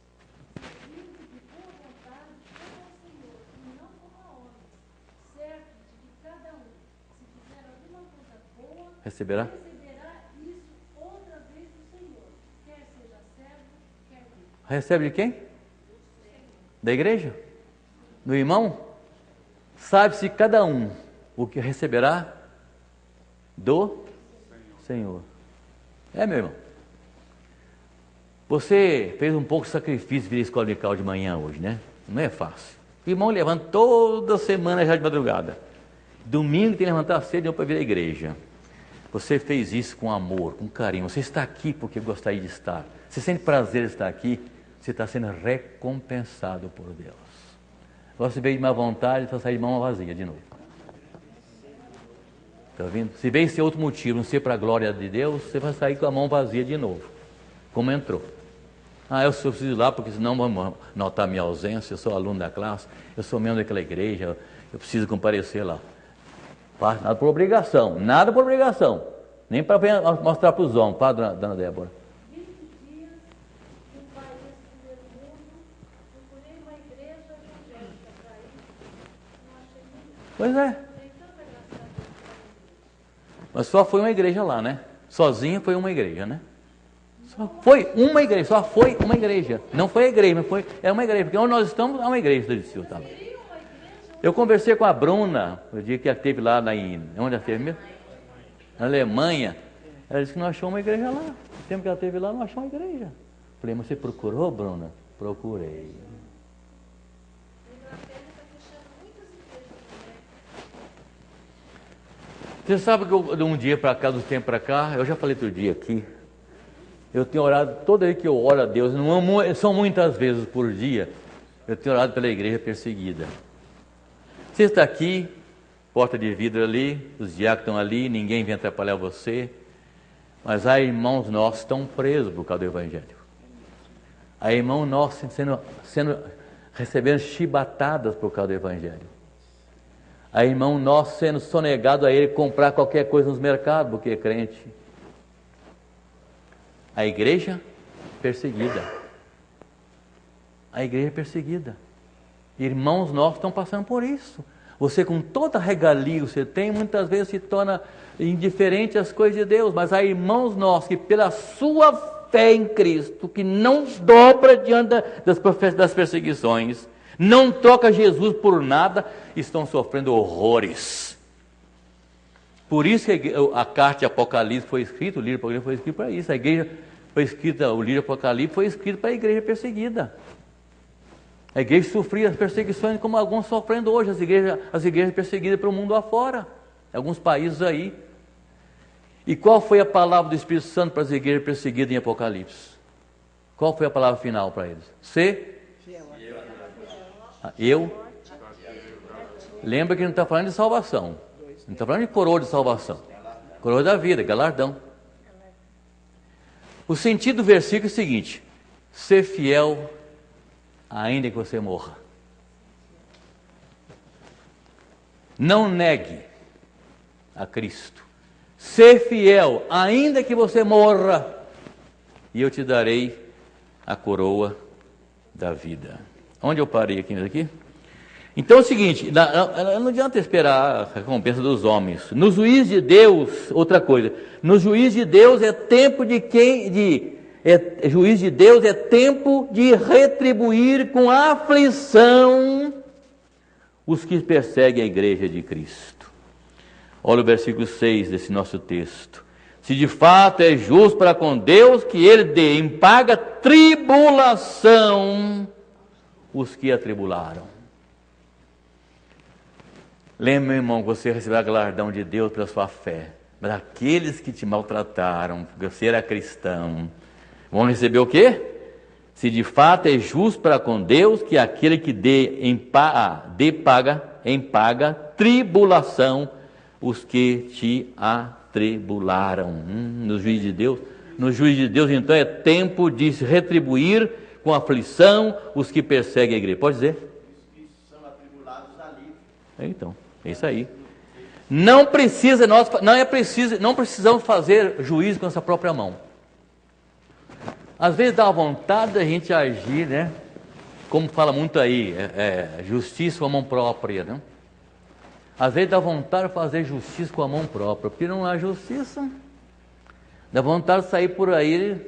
servindo de boa vontade como ao Senhor, e não como a homens, certo de que cada um, se fizer alguma coisa boa, Receberá isso outra vez do Senhor, quer seja servo, quer livre. Recebe de quem? Da igreja? Do irmão? Sabe-se cada um o que receberá do Senhor. Meu irmão. Você fez um pouco de sacrifício vir à escola dominical de manhã hoje, né? Não é fácil. O irmão levanta toda semana já de madrugada. Domingo tem que levantar cedo para vir à igreja. Você fez isso com amor, com carinho. Você está aqui porque gostaria de estar. Você sente prazer de estar aqui. Você está sendo recompensado por Deus. Você veio de má vontade, você vai sair de mão vazia de novo. Está ouvindo? Se veio esse outro motivo, não ser para a glória de Deus, você vai sair com a mão vazia de novo. Como entrou. Eu preciso ir lá porque senão vão notar minha ausência. Eu sou aluno da classe, eu sou membro daquela igreja, eu preciso comparecer lá. Nada por obrigação, nada por obrigação. Nem para mostrar para os homens, para a dona Débora. 20 dias em um país do mundo, procurei uma igreja evangélica para ir, não achei nenhuma. Pois é. Tem tanta graça a Deus para igreja. Mas só foi uma igreja lá, né? Sozinha foi uma igreja, né? Só foi uma igreja, só foi uma igreja. Não foi a igreja, mas é uma igreja. Porque onde nós estamos é uma igreja do Senhor. Tá? Eu conversei com a Bruna, o dia que ela esteve lá, onde ela esteve mesmo? Na Alemanha. Ela disse que não achou uma igreja lá. O tempo que ela esteve lá, não achou uma igreja. Falei, mas você procurou, Bruna? Procurei. Você sabe que eu, de um dia para cá, do tempo para cá, eu já falei outro dia aqui, eu tenho orado, toda vez que eu oro a Deus, não são muitas vezes por dia, eu tenho orado pela igreja perseguida. Você está aqui, porta de vidro ali, os diáconos estão ali, ninguém vem atrapalhar você, mas há irmãos nossos que estão presos por causa do Evangelho. Há irmãos nossos recebendo chibatadas por causa do Evangelho. Há irmão nosso sendo sonegado a ele comprar qualquer coisa nos mercados, porque é crente. A igreja perseguida. A igreja perseguida. Irmãos nossos estão passando por isso. Você, com toda a regalia que você tem, muitas vezes se torna indiferente às coisas de Deus. Mas há irmãos nossos que, pela sua fé em Cristo, que não dobra diante das perseguições, não troca Jesus por nada, estão sofrendo horrores. Por isso que a carta de Apocalipse foi escrita, o livro de Apocalipse foi escrito para isso. A igreja foi escrita, o livro de Apocalipse foi escrito para a igreja perseguida. A igreja sofria as perseguições como alguns sofrendo hoje, as igrejas perseguidas pelo mundo afora, em alguns países aí. E qual foi a palavra do Espírito Santo para as igrejas perseguidas em Apocalipse? Qual foi a palavra final para eles? Lembra que não está falando de salvação, não está falando de coroa de salvação, coroa da vida, galardão. O sentido do versículo é o seguinte: ser fiel ainda que você morra. Não negue a Cristo. Ser fiel ainda que você morra, e eu te darei a coroa da vida. Onde eu parei aqui? Então é o seguinte, não adianta esperar a recompensa dos homens. No juiz de Deus, outra coisa, no juiz de Deus é tempo juiz de Deus é tempo de retribuir com aflição os que perseguem a igreja de Cristo. Olha o versículo 6 desse nosso texto. Se de fato é justo para com Deus que Ele dê em paga tribulação os que atribularam. Lembra, meu irmão, que você recebeu a galardão de Deus pela sua fé. Mas aqueles que te maltrataram, porque você era cristão, vão receber o quê? Se de fato é justo para com Deus que aquele que dê paga tribulação os que te atribularam. No juiz de Deus, então, é tempo de se retribuir com aflição os que perseguem a igreja. Pode dizer? Os que são atribulados ali. Então, é isso aí. Não precisamos fazer juízo com essa própria mão. Às vezes dá vontade da gente agir, né? Como fala muito aí, justiça com a mão própria, né? Às vezes dá vontade de fazer justiça com a mão própria, porque não há justiça. Dá vontade de sair por aí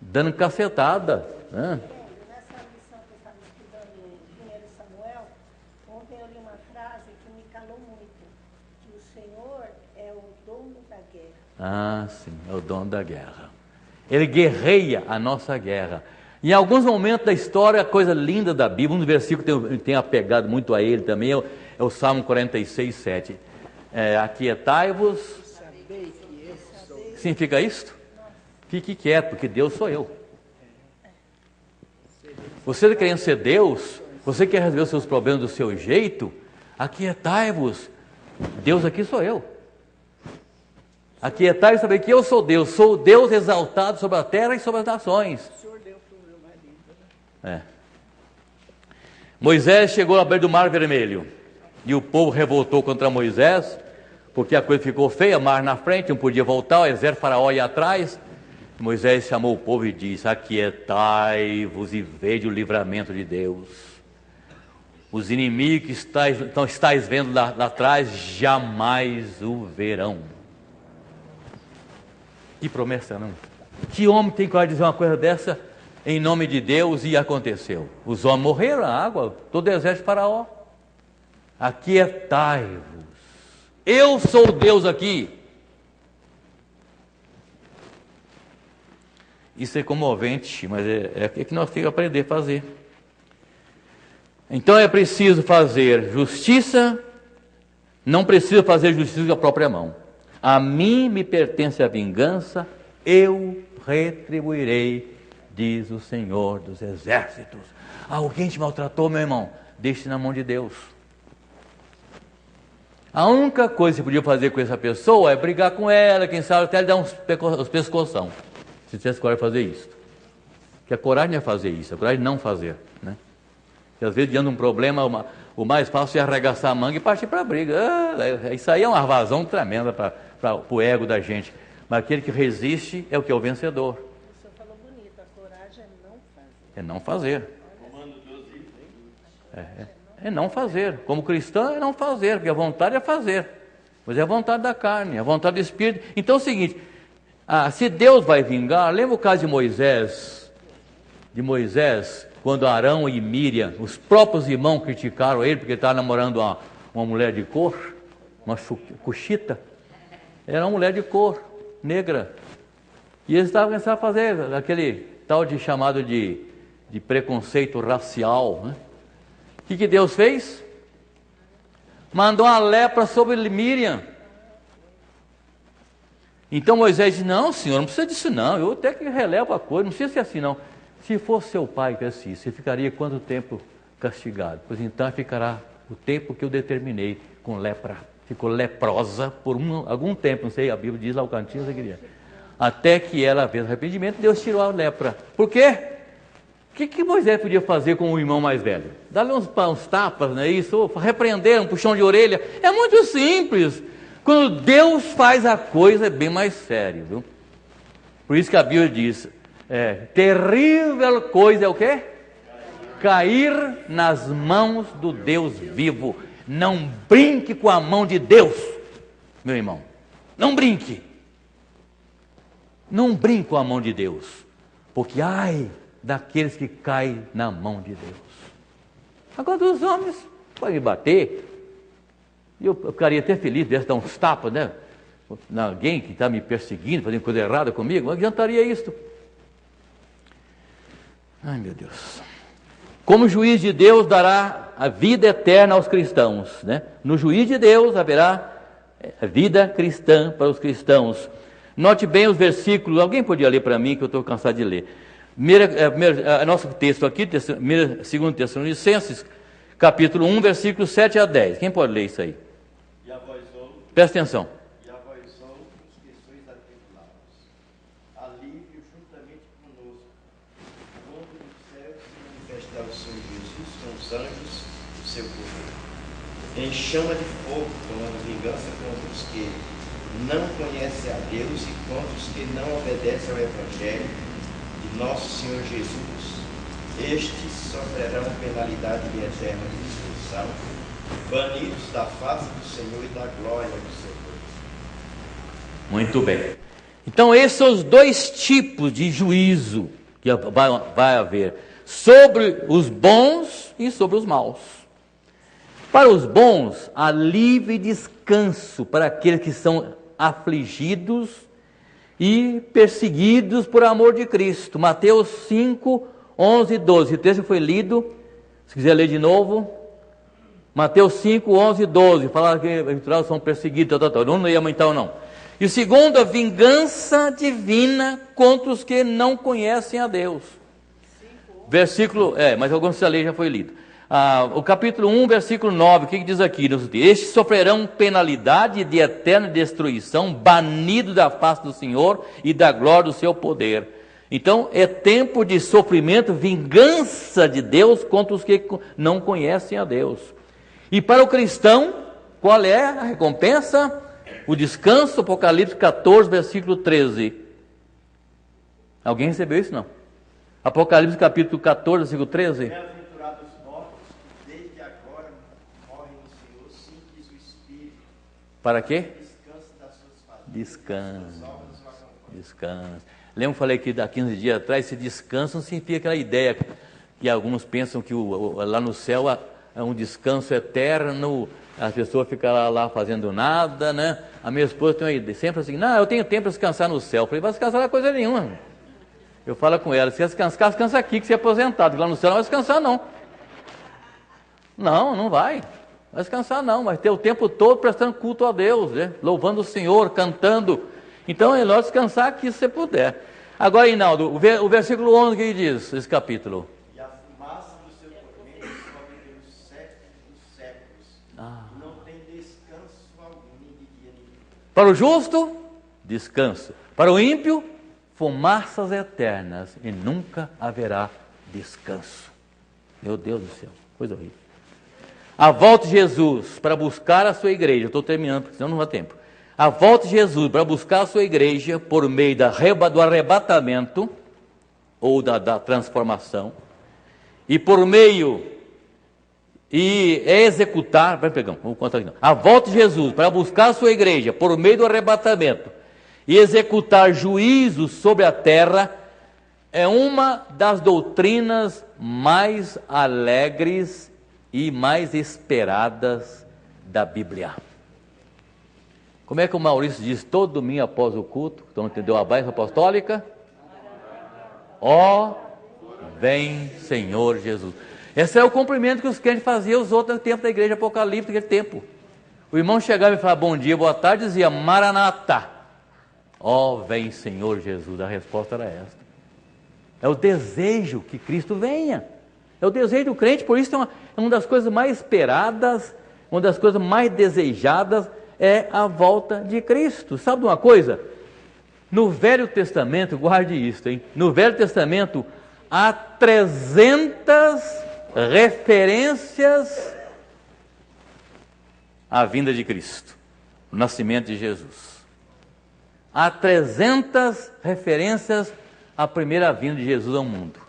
dando cacetada, né? Nessa lição que eu estava estudando em 1 Samuel, ontem eu li uma frase que me calou muito, que o Senhor é o dono da guerra. Ah, sim, é o dono da guerra. Ele guerreia a nossa guerra. Em alguns momentos da história, a coisa linda da Bíblia, um versículo que eu tenho apegado muito a ele também, é o Salmo 46, 7. Aquietai-vos. O que significa isto? Fique quieto, porque Deus sou eu. Você está querendo ser Deus? Você quer resolver os seus problemas do seu jeito? Aquietai-vos. Deus aqui sou eu. Aquietai-vos, saber que eu sou Deus exaltado sobre a terra e sobre as nações. Moisés chegou à beira do Mar Vermelho e o povo revoltou contra Moisés, porque a coisa ficou feia, mar na frente, não podia voltar, o exército faraó ia atrás. Moisés chamou o povo e disse: aquietai-vos e vede o livramento de Deus. Os inimigos que estáis vendo lá atrás jamais o verão. Que promessa, não? Que homem tem coragem de dizer uma coisa dessa em nome de Deus? E aconteceu. Os homens morreram na água, todo o exército de faraó. Aquietai-vos. Eu sou Deus aqui. Isso é comovente, mas é que nós temos que aprender a fazer. Então é preciso fazer justiça, não precisa fazer justiça com a própria mão. A mim me pertence a vingança, eu retribuirei, diz o Senhor dos Exércitos. Alguém te maltratou, meu irmão? Deixe na mão de Deus. A única coisa que você podia fazer com essa pessoa é brigar com ela, quem sabe até lhe dar uns pescoção. Se tivesse coragem de fazer isso. Porque a coragem é fazer isso, a coragem de não fazer, né? E às vezes, diante de um problema, o mais fácil é arregaçar a manga e partir para a briga. Isso aí é uma vazão tremenda para o ego da gente. Mas aquele que resiste é o que? É o vencedor. O senhor falou bonito, a coragem é não fazer. É não fazer. É não fazer. Como cristão é não fazer, porque a vontade é fazer. Mas é a vontade da carne, a vontade do Espírito. Então é o seguinte, se Deus vai vingar, lembra o caso de Moisés? Quando Arão e Míriam, os próprios irmãos criticaram ele, porque ele estava namorando uma mulher de cor, uma cuxita. Era uma mulher de cor, negra. E eles estavam começando a fazer aquele tal de chamado de preconceito racial, né? O que Deus fez? Mandou uma lepra sobre Míriam. Então Moisés disse: não, senhor, não precisa disso não, eu até que relevo a coisa, não precisa ser assim não. Se fosse seu pai que fizesse isso, você ficaria quanto tempo castigado? Pois então ficará o tempo que eu determinei com lepra. Ficou leprosa por algum tempo, não sei, a Bíblia diz lá o cantinho, você queria. Até que ela fez arrependimento, Deus tirou a lepra. Por quê? O que Moisés podia fazer com o irmão mais velho? Dar-lhe uns tapas, não é isso? Repreender, um puxão de orelha. É muito simples. Quando Deus faz a coisa, é bem mais sério, viu? Por isso que a Bíblia diz, terrível coisa é o quê? Cair nas mãos do Deus vivo. Não brinque com a mão de Deus, meu irmão. Não brinque. Não brinque com a mão de Deus. Porque, daqueles que caem na mão de Deus. Agora, dos homens, podem me bater. Eu ficaria até feliz de dar uns tapas, né? Alguém que está me perseguindo, fazendo coisa errada comigo, não adiantaria isso. Ai, meu Deus. Como juiz de Deus dará a vida eterna aos cristãos, né? No juiz de Deus haverá a vida cristã para os cristãos. Note bem os versículos, alguém podia ler para mim que eu estou cansado de ler. Nosso texto aqui, 2 Tessalonicenses, capítulo 1, versículos 7 a 10. Quem pode ler isso aí? Presta atenção. E a vós outros que sois atribulados, alívio juntamente conosco, quando no céu se manifestar o Senhor Jesus com os anjos do seu poder, em chama de fogo, tomando vingança contra os que não conhecem a Deus e contra os que não obedecem ao Evangelho de nosso Senhor Jesus. Estes sofrerão penalidade de eterna destruição, banidos da face do Senhor e da glória do seu Deus. Muito bem. Então esses são os dois tipos de juízo que vai haver, sobre os bons e sobre os maus. Para os bons, alívio e descanso para aqueles que são afligidos e perseguidos por amor de Cristo. Mateus 5, 11 e 12. Esse texto foi lido, se quiser ler de novo. Mateus 5, 11 e 12. Fala que os são perseguidos, Não ia então, não. E o segundo, a vingança divina contra os que não conhecem a Deus. Versículo, mas alguns que já foi lido. O capítulo 1, versículo 9, o que diz aqui? Estes sofrerão penalidade de eterna destruição, banido da face do Senhor e da glória do seu poder. Então, é tempo de sofrimento, vingança de Deus contra os que não conhecem a Deus. E para o cristão, qual é a recompensa? O descanso, Apocalipse 14, versículo 13. Alguém recebeu isso? Não. Apocalipse capítulo 14, versículo 13. Bem-aventurados mortos, desde agora morrem no Senhor, sim, diz o Espírito. Para quê? Descanso das suas famílias. Descanso. Lembra que eu falei que há 15 dias atrás, esse descanso não significa aquela ideia que alguns pensam que lá no céu é um descanso eterno, a pessoa fica lá fazendo nada, né? A minha esposa tem uma ideia, sempre assim, não, eu tenho tempo para descansar no céu. Eu falei, vai descansar não é coisa nenhuma. Eu falo com ela, se quer descansar, descansa aqui, que você é aposentado, lá no céu não vai descansar não. Não vai descansar não, vai ter o tempo todo prestando culto a Deus, né? Louvando o Senhor, cantando. Então é melhor descansar aqui se você puder. Agora, Hinaldo, o versículo 11 que diz, esse capítulo. E a fumaça do seu tormento sobe pelos séculos dos séculos. Não tem descanso algum, nem de dia nem de noite. Para o justo, descanso. Para o ímpio, fumaças eternas, e nunca haverá descanso. Meu Deus do céu, coisa horrível. A volta de Jesus para buscar a sua igreja, eu estou terminando, porque senão não dá tempo. A volta de Jesus para buscar a sua igreja por meio do arrebatamento, ou da transformação, e por meio, executar, vamos contar aqui não. A volta de Jesus para buscar a sua igreja por meio do arrebatamento, e executar juízo sobre a terra, é uma das doutrinas mais alegres e mais esperadas da Bíblia. Como é que o Maurício diz todo domingo após o culto? Então entendeu a bênção apostólica? Ó, vem Senhor Jesus. Esse é o cumprimento que os crentes faziam os outros no tempo da igreja Apocalipse, naquele tempo. O irmão chegava e falava bom dia, boa tarde, dizia Maranata. Ó, vem Senhor Jesus. A resposta era esta. É o desejo que Cristo venha. É o desejo do crente, por isso é uma das coisas mais esperadas, uma das coisas mais desejadas, é a volta de Cristo. Sabe uma coisa? No Velho Testamento, guarde isso, hein? No Velho Testamento há 300 referências à vinda de Cristo, o nascimento de Jesus. Há 300 referências à primeira vinda de Jesus ao mundo.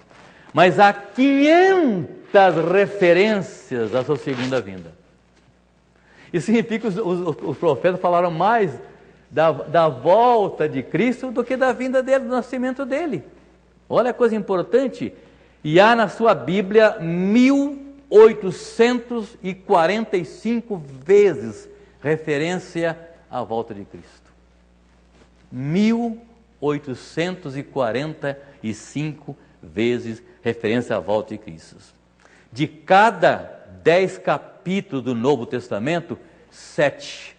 Mas há 500 referências à sua segunda vinda. Isso significa que os profetas falaram mais da volta de Cristo do que da vinda dele, do nascimento dele. Olha a coisa importante. E há na sua Bíblia 1845 vezes referência à volta de Cristo. 1845 vezes referência à volta de Cristo. De cada 10 capítulos do Novo Testamento, 7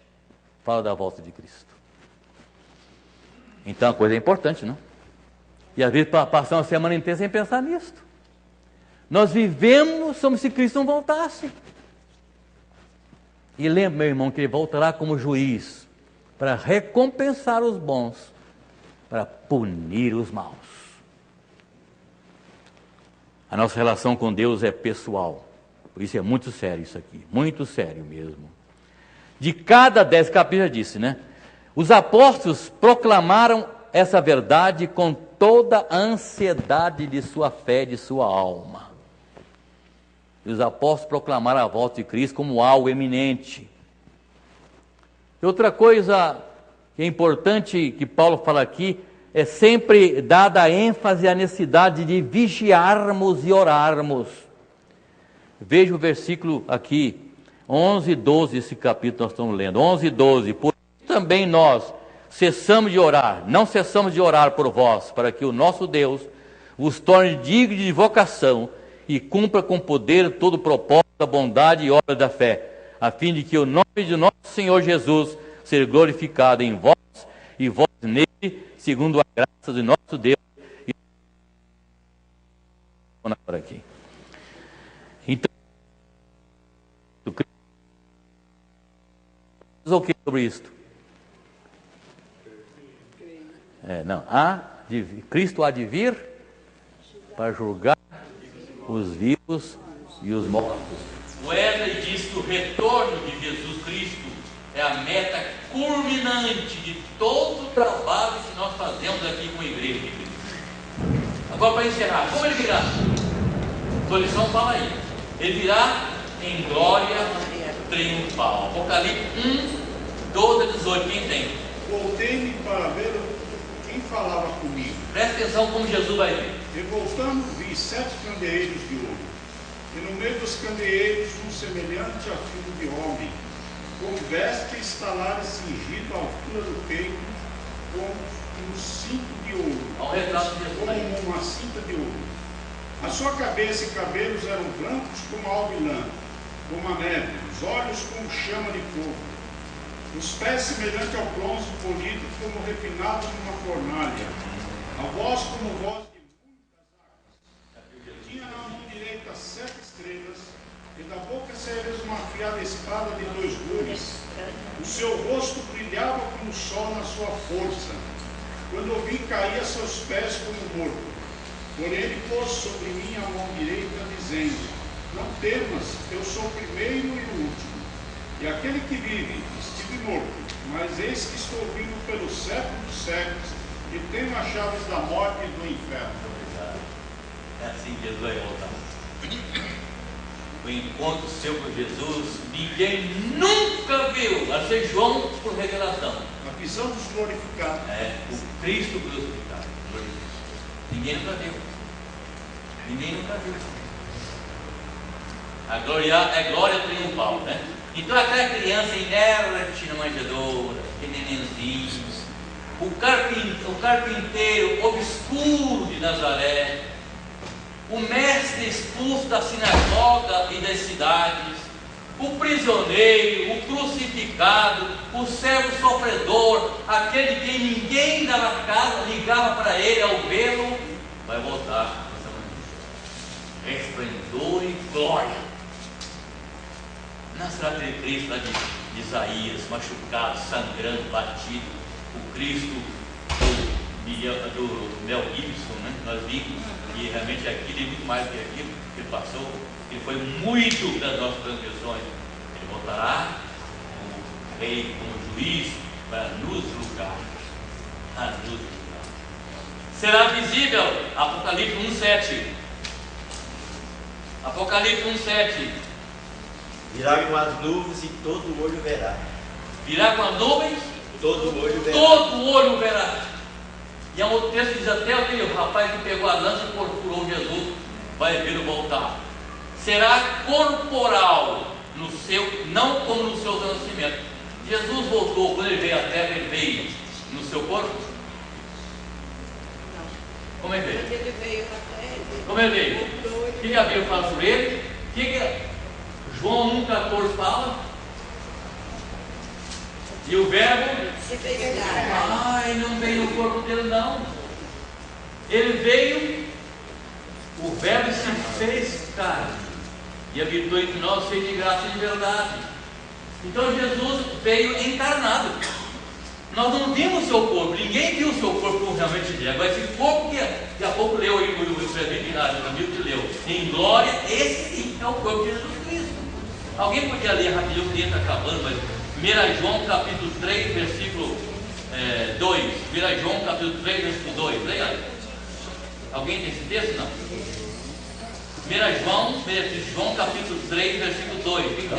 fala da volta de Cristo. Então a coisa é importante, não? E às vezes passamos a semana inteira sem pensar nisso. Nós vivemos como se Cristo não voltasse. E lembra, meu irmão, que Ele voltará como juiz para recompensar os bons, para punir os maus. A nossa relação com Deus é pessoal. Por isso é muito sério isso aqui, muito sério mesmo. De cada 10 capítulos, já disse, né? Os apóstolos proclamaram essa verdade com toda a ansiedade de sua fé, de sua alma. E os apóstolos proclamaram a volta de Cristo como algo eminente. E outra coisa que é importante que Paulo fala aqui, é sempre dada a ênfase à necessidade de vigiarmos e orarmos. Veja o versículo aqui, 11 e 12, esse capítulo nós estamos lendo, 11 e 12. Por isso também nós cessamos de orar, não cessamos de orar por vós, para que o nosso Deus, vos torne digno de vocação e cumpra com poder todo o propósito da bondade e obra da fé, a fim de que o nome de nosso Senhor Jesus seja glorificado em vós e vós nele, segundo a graça de nosso Deus. Por aqui. Então, o que sobre isto? Cristo há de vir para julgar os vivos e os mortos. Wesley diz que o retorno de Jesus Cristo é a meta culminante de todo o trabalho que nós fazemos aqui com a igreja de Cristo. Agora, para encerrar, como ele virá? Sua lição fala aí. Ele virá em glória triunfal. Apocalipse 1, 12 a 18. Quem tem? Voltei-me para ver quem falava comigo. Presta atenção como Jesus vai vir. E voltando, vi 7 candeeiros de ouro. E no meio dos candeeiros, um semelhante a filho de homem, com vestes talares cingido à altura do peito, com um cinto de ouro. Como uma cinta de ouro. A sua cabeça e cabelos eram brancos como alvilã, como a neve, os olhos como chama de fogo, os pés semelhante ao bronze polido, como refinado numa fornalha, a voz como voz de muitas águas. Tinha na mão direita 7 estrelas, e da boca saía uma afiada espada de 2 gumes. O seu rosto brilhava como o sol na sua força. Quando o vi, caí a seus pés como morto. Porém ele pôs sobre mim a mão direita, dizendo: não temas, eu sou o primeiro e o último. E aquele que vive, estive morto, mas eis que estou vivo pelos séculos dos séculos, e tenho as chaves da morte e do inferno. É assim que Jesus vai voltar. O encontro seu com Jesus, ninguém nunca viu, a ser João por revelação. A visão dos glorificados. O Cristo glorificado. Ninguém nunca viu. Ninguém nunca viu. A glória é glória triunfal, né? Então aquela criança inerte na manjedoura, nenenzinho, o carpinteiro obscuro de Nazaré, o mestre expulso da sinagoga e das cidades, o prisioneiro, o crucificado, o servo sofredor, aquele que ninguém dava casa, ligava para ele ao vê-lo, vai voltar nessa manhã. Esplendor e glória. Não será aquele Cristo lá de Isaías, machucado, sangrando, batido, o Cristo do Mel Gibson, né? Nós vimos que realmente aquilo é muito mais do que aquilo que ele passou. Ele foi muito das nossas transgressões. Ele voltará como rei, como juiz, para nos julgar. Será visível, Apocalipse 1,7. Apocalipse 1,7. Virá com as nuvens e todo olho verá. Virá com as nuvens? Todo olho verá. Todo olho verá. E há um outro texto que diz até aquele rapaz que pegou a lança e procurou Jesus, vai vê-lo voltar. Será corporal, não como no seu nascimento. Jesus voltou, quando ele veio à terra, ele veio no seu corpo? Não. Como ele veio? Ele veio na terra. Como ele veio? O que a Bíblia fala sobre ele? O que João 1,14 fala? E o verbo? Não veio no corpo dele, não. Ele veio, o verbo se fez carne e habitou entre nós, cheio de graça e de verdade. Então Jesus veio encarnado. Nós não vimos o seu corpo, ninguém viu o seu corpo como realmente ele é. Agora esse corpo que daqui a pouco leu aí o presbítero, o amigo que leu, em glória, esse sim é o corpo de Jesus Cristo. Alguém podia ler rapidinho, o dia está acabando, mas 1 João capítulo 3, versículo 2. 1 João capítulo 3, versículo 2. Leia aí. Alguém tem esse texto? Não. 1 João capítulo 3, versículo 2.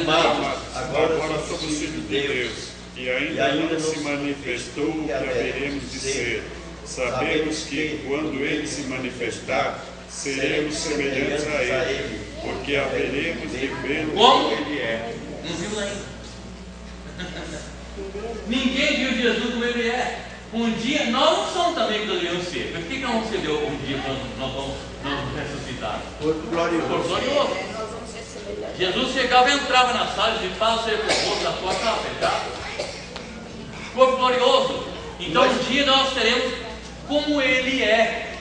Agora somos filhos de Deus, e ainda não se manifestou o que haveremos de ser. Sabemos que, quando Ele se manifestar, seremos semelhantes a Ele, porque haveremos de vê-lo como Ele é. Não viu ainda. Ninguém viu Jesus como ele é. Um dia, nós não somos também o que devemos ser. Mas o que é nós vamos receber um dia que nós vamos ressuscitar? Corpo glorioso. Corpo glorioso. Nós vamos ser semelhantes. Jesus chegava e entrava na sala e dizia: fala ser corpo da tua casa, tá? Corpo glorioso. Então um dia nós teremos como Ele é.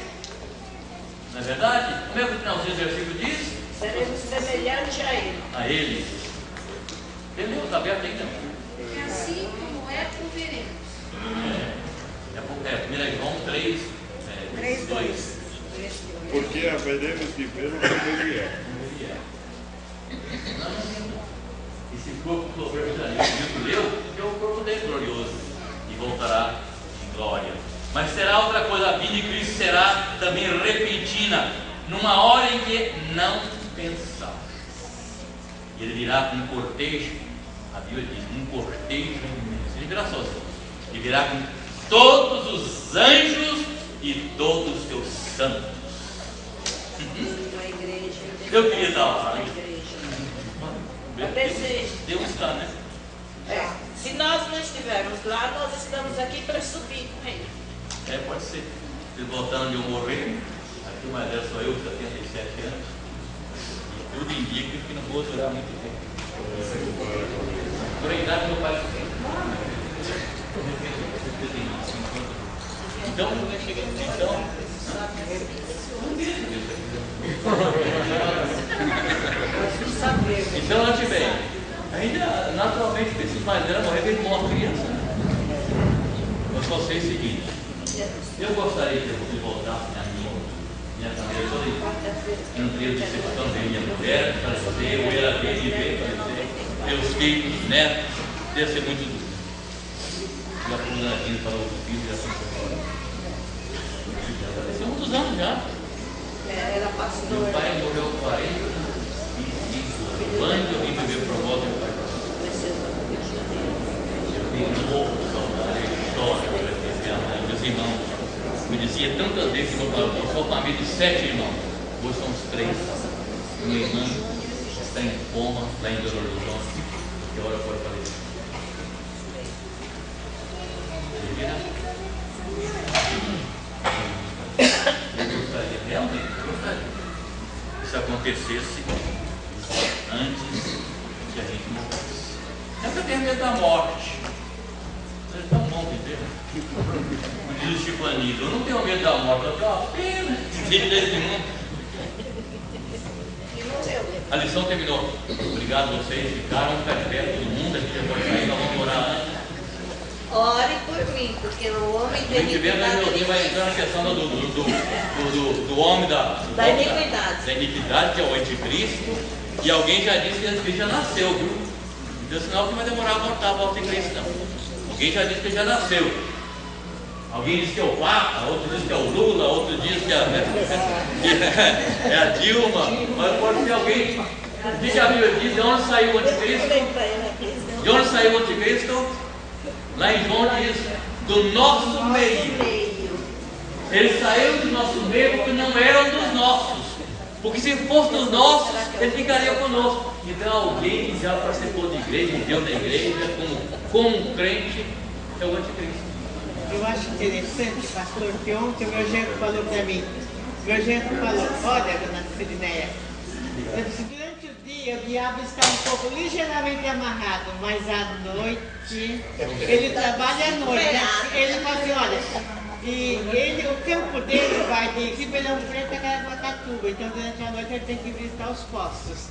Não é verdade? Como é que o finalzinho do versículo diz? Seremos semelhantes a Ele. A Ele. Entendeu? Está aberto ainda. E assim como é, proveremos. 1 João 3, 2. Porque haveremos de ver como Ele é. Esse corpo glorioso é o corpo dele glorioso e voltará em glória. Mas será outra coisa, a vinda de Cristo será também repentina, numa hora em que não pensar. Ele virá com um cortejo, a Bíblia diz, um cortejo imenso. Ele virá sozinho. Ele virá com todos os anjos e todos os seus santos. Na igreja. Eu queria dar uma Na igreja. Deus está, né? Se nós não estivermos lá, nós estamos aqui para subir com Ele. Pode ser. Se voltar onde eu morrer, aqui o mais velho sou eu, 77 anos. E tudo indica que não vou durar muito tempo. Por a idade do meu pai. Então não tiver. Ainda naturalmente esses mais velhos morrer, ele morre criança. Eu só sei o seguinte. Eu gostaria que você voltasse na minha carreira toda. Eu não teria decepção ver minha mulher falecer, ou ela ver de ver falecer, meus filhos, netos, ia ser muito duro. Já por um ladinho para os filhos e assim por fora. Já faleceu muitos anos já. Era pastor. Meu pai morreu com 45 anos, eu vim viver para volta do pai. Eu tenho pouco saudade, história, meus irmãos. Me dizia tantas vezes que eu sou família de 7 irmãos. Hoje somos 3. Uma irmã está em coma lá em Belo Horizonte, que hora pode falecer. Eu gostaria, realmente, eu gostaria que isso acontecesse antes que a gente morresse. Não é que eu tenho medo da morte. É tão bom viver. Como diz o Chico Anísio, eu não tenho medo da morte, eu tenho uma pena de viver nesse mundo. A lição terminou. Obrigado a vocês, ficaram perto do mundo, a gente já pode sair, nós vamos orar antes. Ore por mim, porque o homem A gente vê, né, alguém vai entrar na questão do homem da iniquidade, que é o anticristo, e alguém já disse que o anticristo já nasceu, viu? Então, sinal que vai demorar a voltar o anticristo, não. Alguém já disse que ele já nasceu. Alguém diz que é o Papa, outro diz que é o Lula, outro diz que é a Dilma, mas pode ser alguém. Diz que a Bíblia diz de onde saiu o anticristo? De onde saiu o anticristo? Lá em João diz, do nosso meio. Ele saiu do nosso meio porque não eram dos nossos. Porque se fosse dos nossos, ele ficaria conosco. Então alguém que já participou de igreja, viveu na igreja, como um crente, é o anticristo. Eu acho interessante, pastor, que ontem o meu genro falou para mim. Meu genro falou, olha, dona Cirineia, eu disse, durante o dia o diabo está um pouco ligeiramente amarrado, mas à noite, ele trabalha à noite. Ele fala assim, olha, e o campo dele vai de Ribeirão Preto a Caraguatatuba, então durante a noite ele tem que visitar os postos.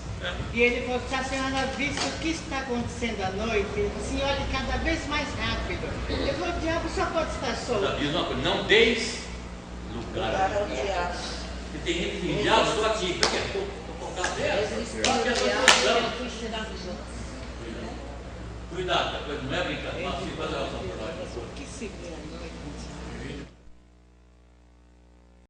E ele falou, se a senhora visse o que está acontecendo à noite, ele disse, olha, cada vez mais rápido. Eu falei, o diabo só pode estar solto. Diz uma coisa, não deis lugar ao diabo. Porque tem gente que diz, diabo, estou aqui, daqui a pouco, estou com a cabeça. Cuidado, a coisa não é brincadeira, mas se faz oração por nós.